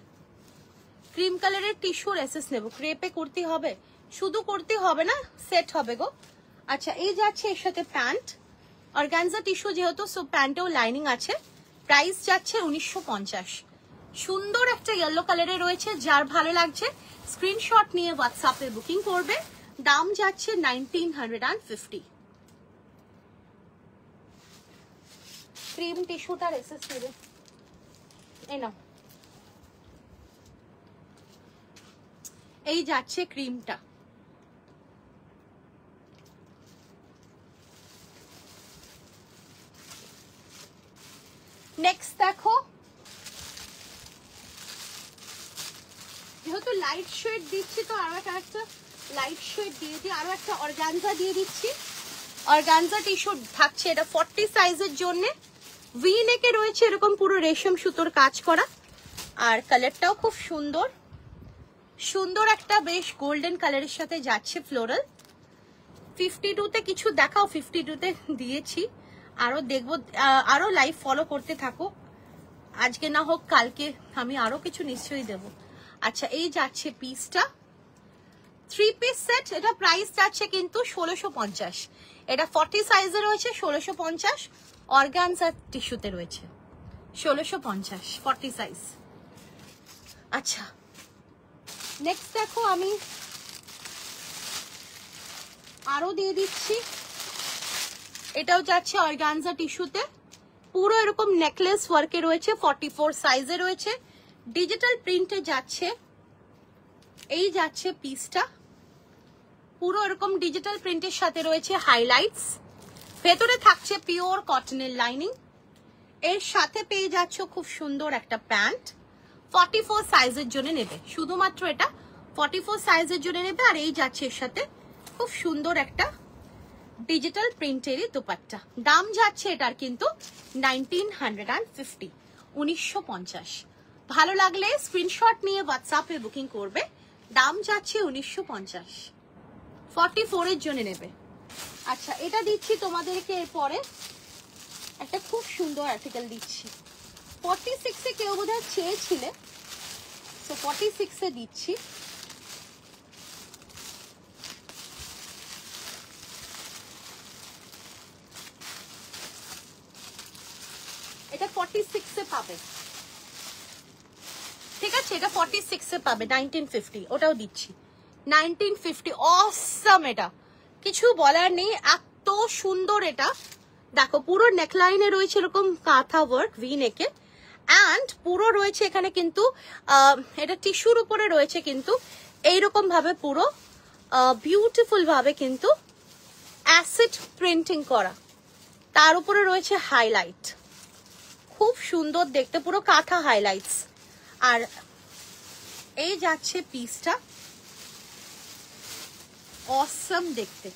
ক্রিম কালারের টিস্যুর এসেস নেব, ক্রেপে করতে হবে, শুধু করতে হবে না, সেট হবে গো। আচ্ছা, এই যাচ্ছে এর সাথে প্যান্ট, অর্গানজা টিস্যু যেহেতু, সো প্যান্টেও লাইনিং আছে, প্রাইস যাচ্ছে 1950। সুন্দর একটা ইয়েলো কালারে রয়েছে, যার ভালো লাগছে স্ক্রিনশট নিয়ে হোয়াটসঅ্যাপে বুকিং করবে, দাম যাচ্ছে 1950। ক্রিম টিস্যুটার এসেস নেবে, এই নাও। এই যাচ্ছে ক্রিমটা, নেক্সট দেখো, যেহেতু লাইট শেড দিচ্ছি তো আরো একটা লাইট শেড দিয়ে দিই, আরো একটা অর্গানজা দিয়ে দিচ্ছি। অর্গানজা টিস্যু থাকছে, এটা 40 সাইজের জন্য, ভি নেকে রয়েছে এরকম পুরো রেশম সুতোর কাজ করা, আর কালারটাও খুব সুন্দর, সুন্দর একটা বেশ গোল্ডেন কালারের সাথে যাচ্ছে ফ্লোরাল। 52-তে কিছু দেখাও, 52-তে দিয়েছি, আরো দেখবো, আরো লাইভ ফলো করতে থাকো, আজকে না হোক কালকে আমি আরো কিছু নিশ্চয়ই দেব। আচ্ছা, এই যাচ্ছে পিসটা, 3 পিস সেট, এটা প্রাইস যাচ্ছে কিন্তু 1650। এটা 40 সাইজে রয়েছে 1650, অর্গানজা টিস্যুতে রয়েছে 1650, 40 সাইজ। আচ্ছা, নেক্সট দেখো, আমি আরো দিয়ে দিচ্ছি, এটাও যাচ্ছে অর্গানজা টিস্যুতে, পুরো এরকম নেকলেস ওয়ার্কে রয়েছে, 44 সাইজে রয়েছে, ডিজিটাল প্রিন্টে যাচ্ছে। এই যাচ্ছে পিসটা, পুরো এরকম ডিজিটাল প্রিন্টের সাথে রয়েছে হাইলাইটস, ভেতরে থাকছে পিওর কটনের লাইনিং, এর সাথে পেয়ে যাচ্ছ খুব সুন্দর একটা প্যান্ট। 44 সাইজের জন্য নেবে, শুধুমাত্র এটা 44 সাইজের জন্য নেবে। আর এই যাচ্ছে এর সাথে খুব সুন্দর একটা ডিজিটাল প্রিন্টেরই দুপাট্টা, দাম যাচ্ছে এটার কিন্তু 1950, 1950। ভালো লাগলে স্ক্রিনশট নিয়ে হোয়াটসঅ্যাপে বুকিং করবে, দাম যাচ্ছে 1950, 44 এর জন্য নেবে। আচ্ছা, এটা দিচ্ছি তোমাদেরকে, এরপরে একটা খুব সুন্দর আর্টিকেল দিচ্ছি, 46-এ কেউ বোধহয় চেয়েছিলে, তো 46-এ দিচ্ছি। এটা 46-এ পাবে, ঠিক আছে, এটা 46-এ পাবে, 1950, ওটাও দিচ্ছি 1950। অসাম, এটা কিছু বলার নেই, এত সুন্দর। এটা দেখো, পুরো নেকলাইনে রয়েছে এরকম কাঁথা ওয়ার্ক ভি নেকে, অ্যান্ড পুরো রয়েছে এখানে কিন্তু এটা টিস্যুর উপরে রয়েছে কিন্তু এইরকম ভাবে পুরো বিউটিফুল ভাবে কিন্তু অ্যাসিড প্রিন্টিং করা, তার উপরে রয়েছে হাইলাইট, খুব সুন্দর দেখতে, পুরো কাঁথা হাইলাইটস। আর এই যাচ্ছে পিসটা, অসাম দেখতে,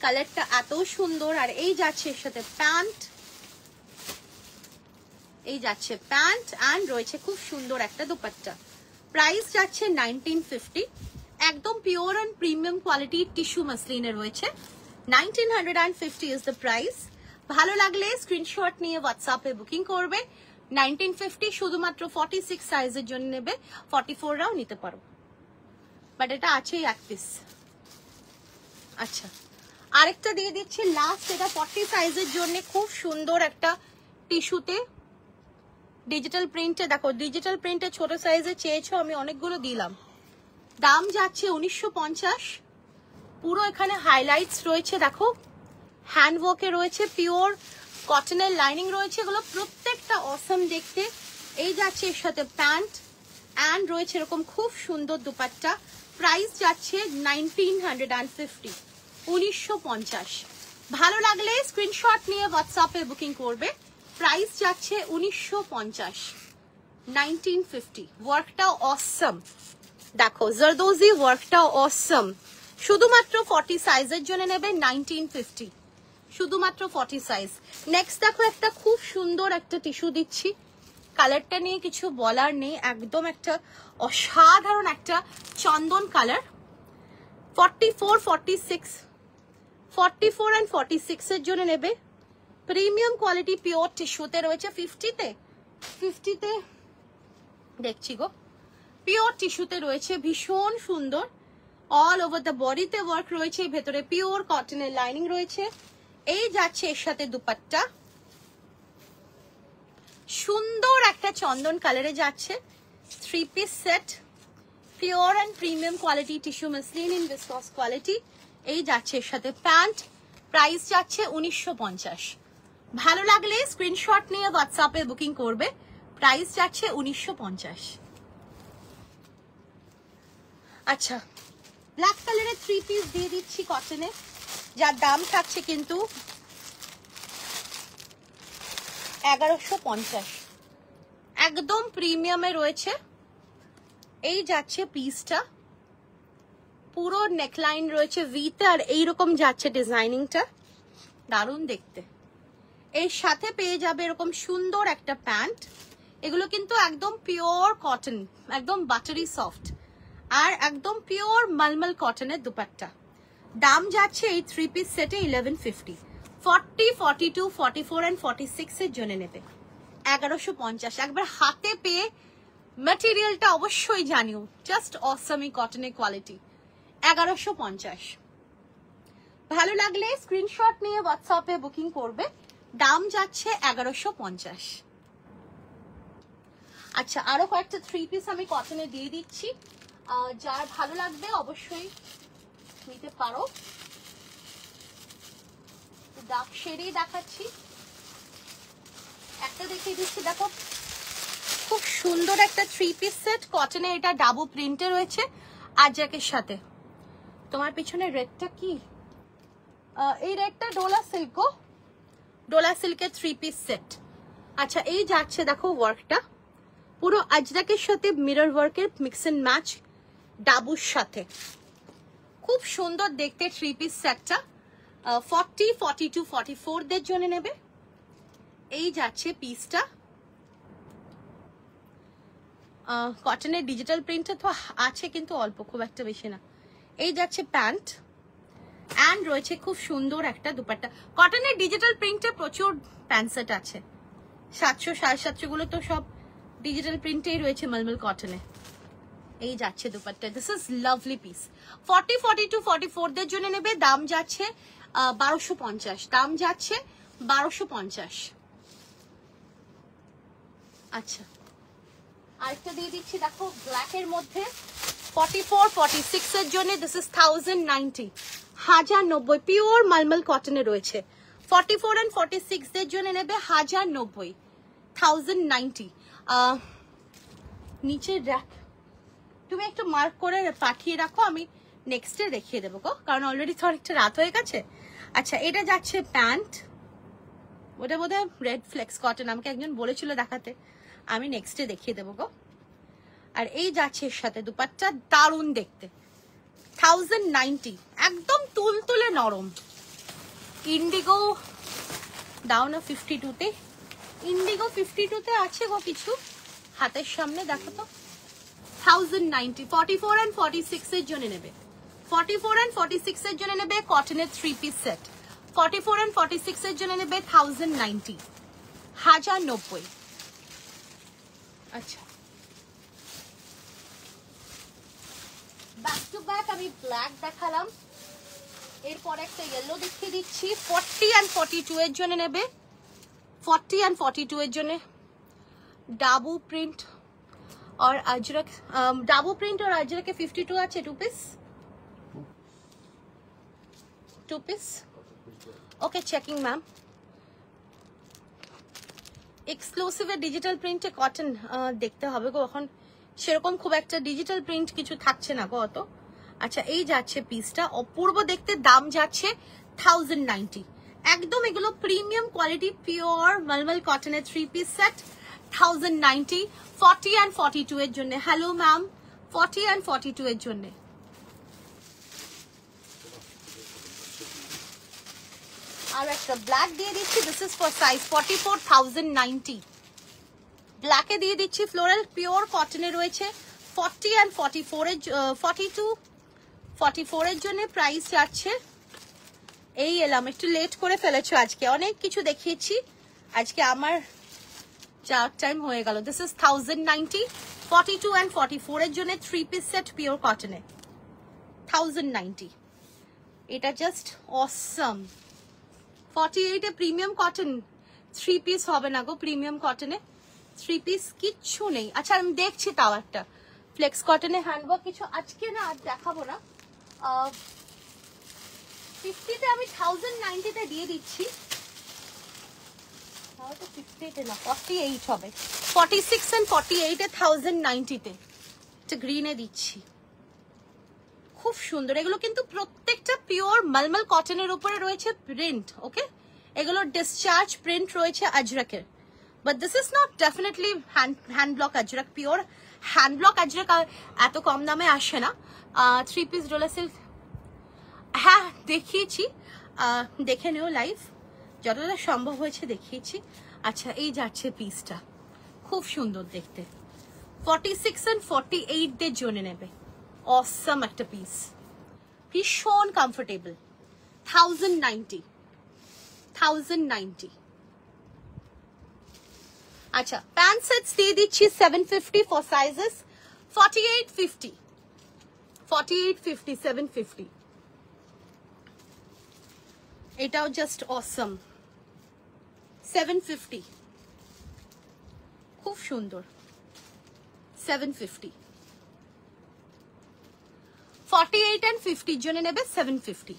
কালারটা এত সুন্দর। আর এই যাচ্ছে এর সাথে প্যান্ট, এই যাচ্ছে প্যান্ট, অ্যান্ড রয়েছে খুব সুন্দর একটা দুপাট্টা, প্রাইস যাচ্ছে 1950। একদম পিওর অ্যান্ড প্রিমিয়াম কোয়ালিটির টিস্যু মাসলিনে রয়েছে। 1950 ইজ দ্য প্রাইস। ভালো লাগলে স্ক্রিনশট নিয়ে হোয়াটসঅ্যাপে বুকিং করবে। 1950 শুধুমাত্র 46 সাইজের জন্য নেবে, 44রাও নিতে পারো, বাট এটা আছেই এক পিস। আচ্ছা, আরেকটা দিয়ে দিচ্ছি লাস্ট, এটা 40 সাইজের জন্য খুব সুন্দর একটা টিস্যুতে ডিজিটাল প্রিন্টে। দেখো ডিজিটাল প্রিন্টে ছোট সাইজে চেয়েছো, আমি অনেকগুলো দিলাম। দাম যাচ্ছে 1950। পুরো এখানে হাইলাইটস রয়েছে, দেখো হ্যান্ডওয়ার্কে রয়েছে, পিওর কটনের লাইনিং রয়েছে, এগুলো প্রত্যেকটা অসম দেখতে। এই যাচ্ছে এর সাথে প্যান্ট অ্যান্ড রয়েছে এরকম খুব সুন্দর দুপাট্টা। প্রাইস যাচ্ছে 1950, 1950। ভালো লাগলে স্ক্রিনশট নিয়ে হোয়াটসঅ্যাপে বুকিং করবে। প্রাইস যাচ্ছে 1950, 1950। ওয়ার্কটাও অসম, দেখো জারদোজি ওয়ার্কটাও অসম। শুধুমাত্র 40 সাইজের জন্য নেবে 1950, শুধুমাত্র 40 সাইজ। নেক্সট দেখো একটা খুব সুন্দর একটা টিস্যু দিচ্ছি, কালারটা নিয়ে কিছু বলার নেই, একদম একটা অসাধারণ একটা চন্দন কালার। 44, 46, 44 অ্যান্ড 46 এর জন্য নেবে। প্রিমিয়াম কোয়ালিটি পিওর টিস্যুতে রয়েছে। 50তে দেখছি গো, পিওর টিস্যুতে রয়েছে, ভীষণ সুন্দর। অল ওভার দ্য বডিতে ওয়ার্ক রয়েছে, ভেতরে পিওর কটনের লাইনিং রয়েছে। এই যাচ্ছে এর সাথে দুপাট্টা, সুন্দর একটা চন্দন কালারে যাচ্ছে। 3 piece set, pure and premium quality tissue muslin in viscose quality. এই যাচ্ছে এর সাথে প্যান্ট। প্রাইস যাচ্ছে 1950। ভালো লাগলে স্ক্রিনশট নিয়ে হোয়াটসঅ্যাপে বুকিং করবে। প্রাইস যাচ্ছে 1950। আচ্ছা, ব্ল্যাক কালারের 3 পিস দিয়ে দিচ্ছি কটনে, যার দাম থাকছে কিন্তু 1150। একদম প্রিমিয়ামে রয়েছে। এই যাচ্ছে পিসটা, পুরো নেকলাইন রয়েছে ভিতে, আর এইরকম যাচ্ছে ডিজাইনিংটা, দারুণ দেখতে। এর সাথে পেয়ে যাবে এরকম সুন্দর একটা প্যান্ট। এগুলো কিন্তু একদম পিওর কটন, একদম বাটারি সফট, আর একদম পিওর মালমাল কটনের দুপাট্টা। দাম যাচ্ছে এই 3 পিস সেটে 1150। 40, 42, 44 and 46 এর জন্য নেবে 1150। একবার হাতে পেয়ে ম্যাটেরিয়ালটা অবশ্যই জানিও, জাস্ট অসামি কটনের কোয়ালিটি। 1150। ভালো লাগলে স্ক্রিনশট নিয়ে হোয়াটসঅ্যাপে বুকিং করবে। দাম যাচ্ছে 1150। আচ্ছা, আরো কয়েকটা 3 পিস আমি কটনে দিয়ে দিচ্ছি, যার ভালো লাগবে অবশ্যই নিতে পারো। ডার্ক শেডেই দেখাচ্ছি, একটা দেখিয়ে দিচ্ছি। দেখো খুব সুন্দর একটা 3 পিস সেট কটনে, এটা ডাবু প্রিন্টে রয়েছে আজরাকের সাথে। তোমার পিছনে রেডটা কি? এই রেডটা ডোলা সিল্ক, ডোলা সিল্কের 3 পিস সেট। আচ্ছা, এই যাচ্ছে দেখো ওয়ার্কটা পুরো আজরাকের সাথে মিরর ওয়ার্কের মিক্স এন্ড ম্যাচ ডাবুর সাথে, খুব সুন্দর দেখতে 3 পিস সেটটা। 40, 42, 44 দের জন্য নেবে। এই যাচ্ছে পিসটা, কটনের ডিজিটাল প্রিন্টে তো আছে কিন্তু অল্প, খুব একটা বেশি না। এই যাচ্ছে প্যান্ট অ্যান্ড রয়েছে খুব সুন্দর একটা দুপাট্টা। কটনের ডিজিটাল প্রিন্টে প্রচুর প্যান্ট সেট আছে, 700, 750 গুলো তো সব ডিজিটাল প্রিন্টেই রয়েছে মালমাল কটনে। এই যাচ্ছে dupatta, this is lovely piece. 40, 42, 44 দের জন্য নেবে। দাম যাচ্ছে 1250। দাম যাচ্ছে 1250। আচ্ছা, আরেকটা দিয়ে দিচ্ছি, দেখো ব্ল্যাকের মধ্যে 44, 46 এর জন্য, দিস ইজ 1090, 1090 পিওর মালমাল কটনে রয়েছে। 44 and 46 দের জন্য নেবে 1090, 1090। নিচে র্যাক তুমি একটু মার্ক করে পাঠিয়ে রাখো, আমি নেক্সটে দেখিয়ে দেবো গো, কারণ অলরেডি তো অনেকটা রাত হয়ে গেছে। আচ্ছা, এটা যাচ্ছে প্যান্ট, ওটা বোধহয় রেড ফ্লেক্স কটন, আমাকে একজন বলেছিল দেখাতে, আমি নেক্সটে দেখিয়ে দেবো গো। আর এই যাচ্ছে এর সাথে দুপাট্টা, দারুণ দেখতে। 1090, একদম তুলতুলে নরম। ইন্ডিগো দাও না 52তে, ইন্ডিগো 52তে আছে গো কিছু হাতের সামনে, দেখো তো। 1090 44 and 46 এর জন্য নেবে 44 and 46 এর জন্য নেবে কটনের 3 পিস সেট 44 and 46 এর জন্য নেবে 1090 1090 আচ্ছা ব্যাক টু ব্যাক আমি ব্ল্যাক দেখালাম এরপর একটা ইয়েলো দেখিয়ে দিচ্ছি 40 and 42 এর জন্য নেবে 40 and 42 এর জন্য ডাবু প্রিন্ট और अजरक डाबू प्रिंट और अजरक के 52 আছে 2 piece okay checking ma'am exclusive digital প্রিন্টে কটন দেখতে হবে গো এখন সেরকম খুব একটা ডিজিটাল প্রিন্ট কিছু থাকছে না গো অত আচ্ছা এই যাচ্ছে পিসটা অপূর্ব দেখতে দাম যাচ্ছে 1090 একদম এগুলো প্রিমিয়াম কোয়ালিটি পিওর মলমল কটনের 3 পিস সেট 1090 40 and 42 এর জন্য হ্যালো ম্যাম 40 and 42 এর জন্য আর একটা ব্ল্যাক দিয়ে দিচ্ছি দিস ইজ ফর সাইজ 44 1090 ব্ল্যাকে দিয়ে দিচ্ছি ফ্লোরাল পিওর কটনে রয়েছে 40 and 44 এর 42 44 এর জন্য প্রাইস যাচ্ছে এই এলাম একটু লেট করে ফেলেছো আজকে অনেক কিছু দেখিয়েছি আজকে আমার চার টাইম হয়ে গেল দিস ইজ 1090 42 and 44 এর জন্য 3 পিস সেট পিওর কটনে 1090 এটা just Assam 48 a premium cotton 3 piece হবে না গো প্রিমিয়াম কটনে 3 পিস কিচ্ছু নেই আচ্ছা আমি দেখছি তাও একটা ফ্লেক্স কটনে হ্যান্ডওয়ার্ক কিছু আজকে না আর দেখাবো না 50 তে আমি 1090 তে দিয়ে দিচ্ছি তো 50 না 48 হবে 46 and 48 এ 1090 তে এটা গ্রিনে দিচ্ছি খুব সুন্দর এগুলো কিন্তু প্রত্যেকটা পিওর মলমল কটনের উপরে রয়েছে প্রিন্ট ওকে এগুলো ডিসচার্জ প্রিন্ট রয়েছে আজরাকের but this is not definitely hand block ajrak pure hand block ajrak এত কম দামে আসে না 3 পিস ডোলা সিল্ক হ্যাঁ দেখিয়েছি দেখে নিও লাইভ যতটা সম্ভব হয়েছে দেখিয়েছি আচ্ছা এই যাচ্ছে পিসটা খুব সুন্দর দেখতে 46 and 48 দের জন্য নেবে অসম একটা পিস ভীষণ কমফোর্টেবল 1090 আচ্ছা প্যান্ট সেটস দিয়ে দিচ্ছি 750 ফর সাইজেস 4850 750 এটাও জাস্ট অসম 750 খুব সুন্দর 750 48 and 50 জন্য নেবে 750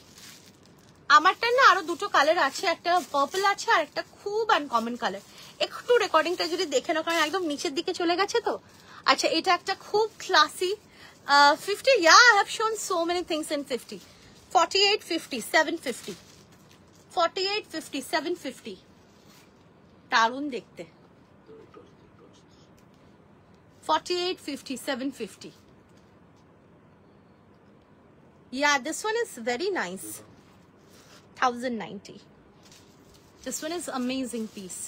আমারটা না আরো দুটো কালার আছে একটা পার্পল আছে আর একটা খুব আনকমন কালার একটু রেকর্ডিংটা যদি দেখে নাও কারণ একদম নিচের দিকে চলে গেছে তো আচ্ছা এটা একটা খুব classy 50 yeah I have shown so many things in 50 48 50 750 48 50 750 দারুণ দেখতে 48 50 750 yeah this one is very nice 1090 this one is amazing piece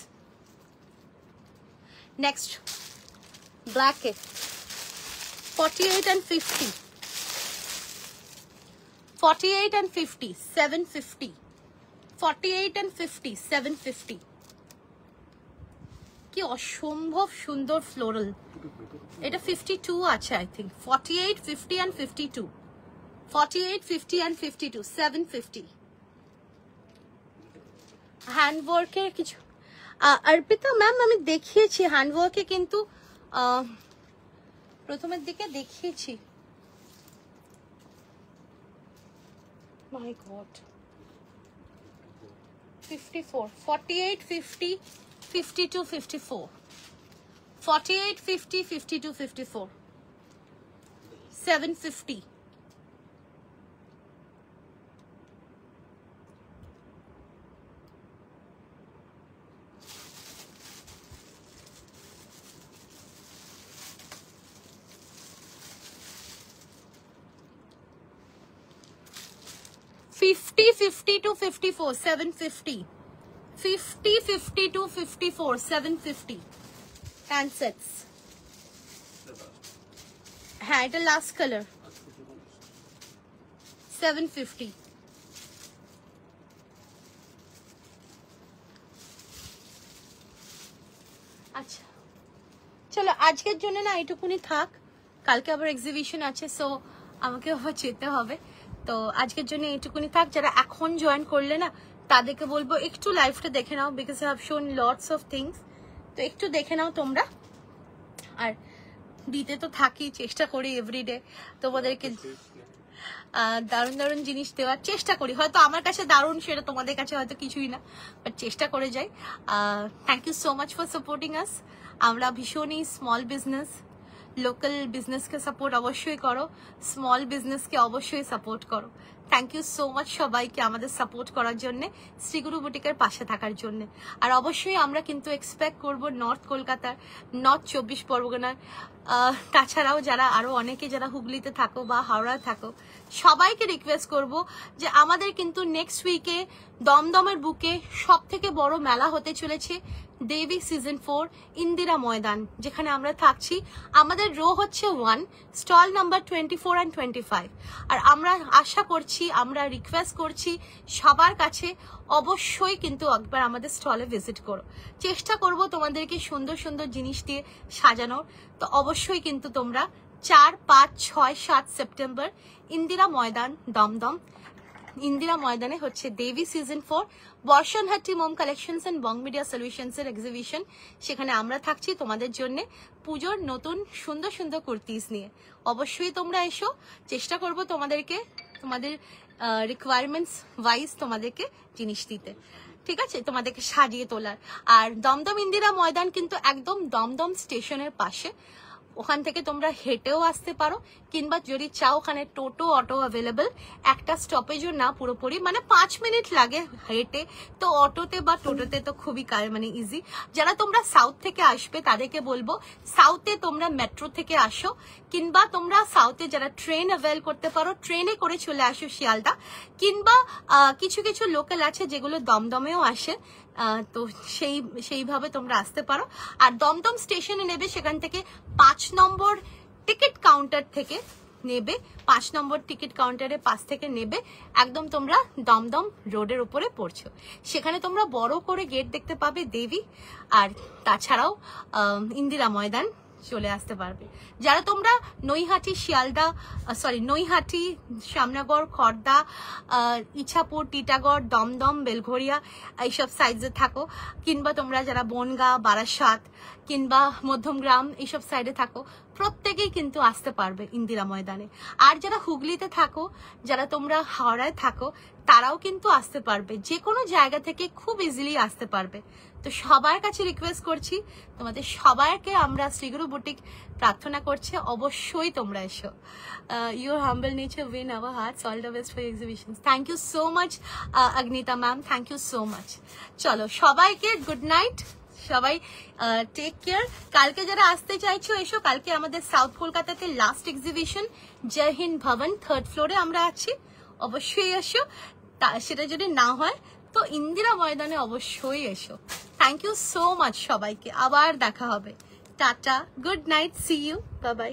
next black 48 and 50 48 and 50 750 48 and 50 750 কি অসম্ভব সুন্দর ফ্লোরাল এটা 52 আছে আই থিংক 48 50 and 52 48 50 and 52 750 হ্যান্ডওয়ার্কের কিছু অর্পিতা ম্যাম আমি দেখিয়েছি হ্যান্ডওয়ার্কে কিন্তু প্রথমের দিকে দেখিয়েছি মাই গড 54 48 50 52 54 48 50 52 54 750 50 52 54 750 50 52 54 750 handsets হ্যাঁ এটা লাস্ট কালার 750। আচ্ছা চলো আজকের জন্য না এটুকুনি থাক, কালকে আবার এক্সিবিশন আছে, সো আমাকে আবার যেতে হবে। তো আজকের জন্য এইটুকুনি থাক। যারা এখন জয়েন করলে না তাদেরকে বলবো একটু লাইভটা দেখে নাও, because I have shown lots of things. তো একটু দেখে নাও তোমরা। আর দিতে তো থাকি, চেষ্টা করি এভরিডে তোমাদেরকে দারুণ দারুণ জিনিস দেওয়ার চেষ্টা করি। হয়তো আমার কাছে দারুণ, সেটা তোমাদের কাছে হয়তো কিছুই না, বাট চেষ্টা করে যাই। Thank you so much for supporting us. আমরা ভীষণই স্মল বিজনেস, লোকাল বিজনেসকে সাপোর্ট অবশ্যই করো, স্মল বিজনেসকে অবশ্যই সাপোর্ট করো। থ্যাংক ইউ সো মাচ সবাইকে আমাদের সাপোর্ট করার জন্য, শ্রীগুরু বুটিকের পাশে থাকার জন্য। আর অবশ্যই আমরা কিন্তু এক্সপেক্ট করব নর্থ কলকাতার, নর্থ 24 পরগনার, তাছাড়াও যারা আরো অনেকে যারা হুগলিতে থাকো বা হাওড়ায় থাকো, সবাইকে রিকোয়েস্ট করব যে আমাদের কিন্তু নেক্সট উইকে দমদমের বুকে সব থেকে বড় মেলা হতে চলেছে, দেবী সিজন 4 ইন্দিরা ময়দান, যেখানে আমরা থাকছি। আমাদের রো হচ্ছে 1, স্টল নাম্বার 24 and 25। আর আমরা আশা করছি, আমরা রিকোয়েস্ট করছি সবার কাছে অবশ্যই কিন্তু একবার আমাদের স্টলে ভিজিট করো। চেষ্টা করব তোমাদেরকে সুন্দর সুন্দর জিনিস দিয়ে সাজানোর। তো অবশ্যই কিন্তু তোমরা 4, 5, 6, 7 সেপ্টেম্বর ইন্দিরা ময়দান দমদম, ইন্দিরা ময়দানে হচ্ছে দেবী সিজন 4 বর্ষণহাটি মোম collections and Bong media solutions এর এক্সিবিশন। সেখানে আমরা থাকছি তোমাদের জন্য পুজোর নতুন সুন্দর সুন্দর কুর্তিস নিয়ে। অবশ্যই তোমরা এসো, চেষ্টা করব তোমাদেরকে তোমাদের রিকোয়ারমেন্টস ওয়াইজ তোমাদেরকে জিনিস দিতে, ঠিক আছে, তোমাদেরকে সাজিয়ে তোলার। আর দমদম ইন্দিরা ময়দান কিন্তু একদম দমদম স্টেশনের পাশে, ওখান থেকে তোমরা হেঁটেও আসতে পারো, কিংবা যদি চাও ওখানে টোটো অটো অ্যাভেলেবল, একটা স্টপেজও না পুরোপুরি, মানে 5 মিনিট লাগে হেঁটে, তো অটোতে বা টোটোতে তো খুবই মানে ইজি। যারা তোমরা সাউথ থেকে আসবে তাদেরকে বলবো সাউথে তোমরা মেট্রো থেকে আসো, কিংবা তোমরা সাউথে যারা ট্রেন অ্যাভেল করতে পারো ট্রেনে করে চলে আসো শিয়ালদা, কিংবা কিছু কিছু লোকাল আছে যেগুলো দমদমেও আসে, তো সেইভাবে তোমরা আসতে পারো। আর দমদম স্টেশনে নেবে, সেখান থেকে 5 নম্বর টিকিট কাউন্টার থেকে নেবে, 5 নম্বর টিকিট কাউন্টারের পাশ থেকে নেবে, একদম তোমরা দমদম রোডের উপরে পড়ছো। সেখানে তোমরা বড় করে গেট দেখতে পাবে দেবী, আর তাছাড়াও ইন্দিরা ময়দান চলে আসতে পারবে। যারা তোমরা নৈহাটি শিয়ালদা, নৈহাটি, শ্যামনগর, খড়দা, ইছাপুর, টিটাগড়, দমদম, বেলঘরিয়া এইসব সাইডে থাকো, কিংবা তোমরা যারা বনগা, বারাসাত কিংবা মধ্যমগ্রাম এইসব সাইডে থাকো, প্রত্যেকেই কিন্তু আসতে পারবে ইন্দিরা ময়দানে। আর যারা হুগলিতে থাকো, যারা তোমরা হাওড়ায় থাকো, তারাও কিন্তু আসতে পারবে, যে কোনো জায়গা থেকে খুব ইজিলি আসতে পারবে। তো সবার কাছে রিকোয়েস্ট করছি, তোমাদের সবাইকে আমরা শ্রীগুরু বুটিক প্রার্থনা করছে অবশ্যই তোমরা এসো। Your humble nature win our hearts, all the best for exhibitions. Thank you so much Agnita ma'am, thank you so much. চলো সবাইকে গুড নাইট, সবাই টেক কেয়ার। কালকে যারা আসতে চাইছো এসো, কালকে আমাদের সাউথ কলকাতাতে লাস্ট এক্সিবিশন জয় হিন্দ ভবন 3rd ফ্লোরে আমরা আছি, অবশ্যই এসো। সেটা যদি না হয় তো ইন্দিরা ময়দানে অবশ্যই এসো। থ্যাংক ইউ সো মাচ সবাইকে, আবার দেখা হবে। Tata, good night, see you, bye by.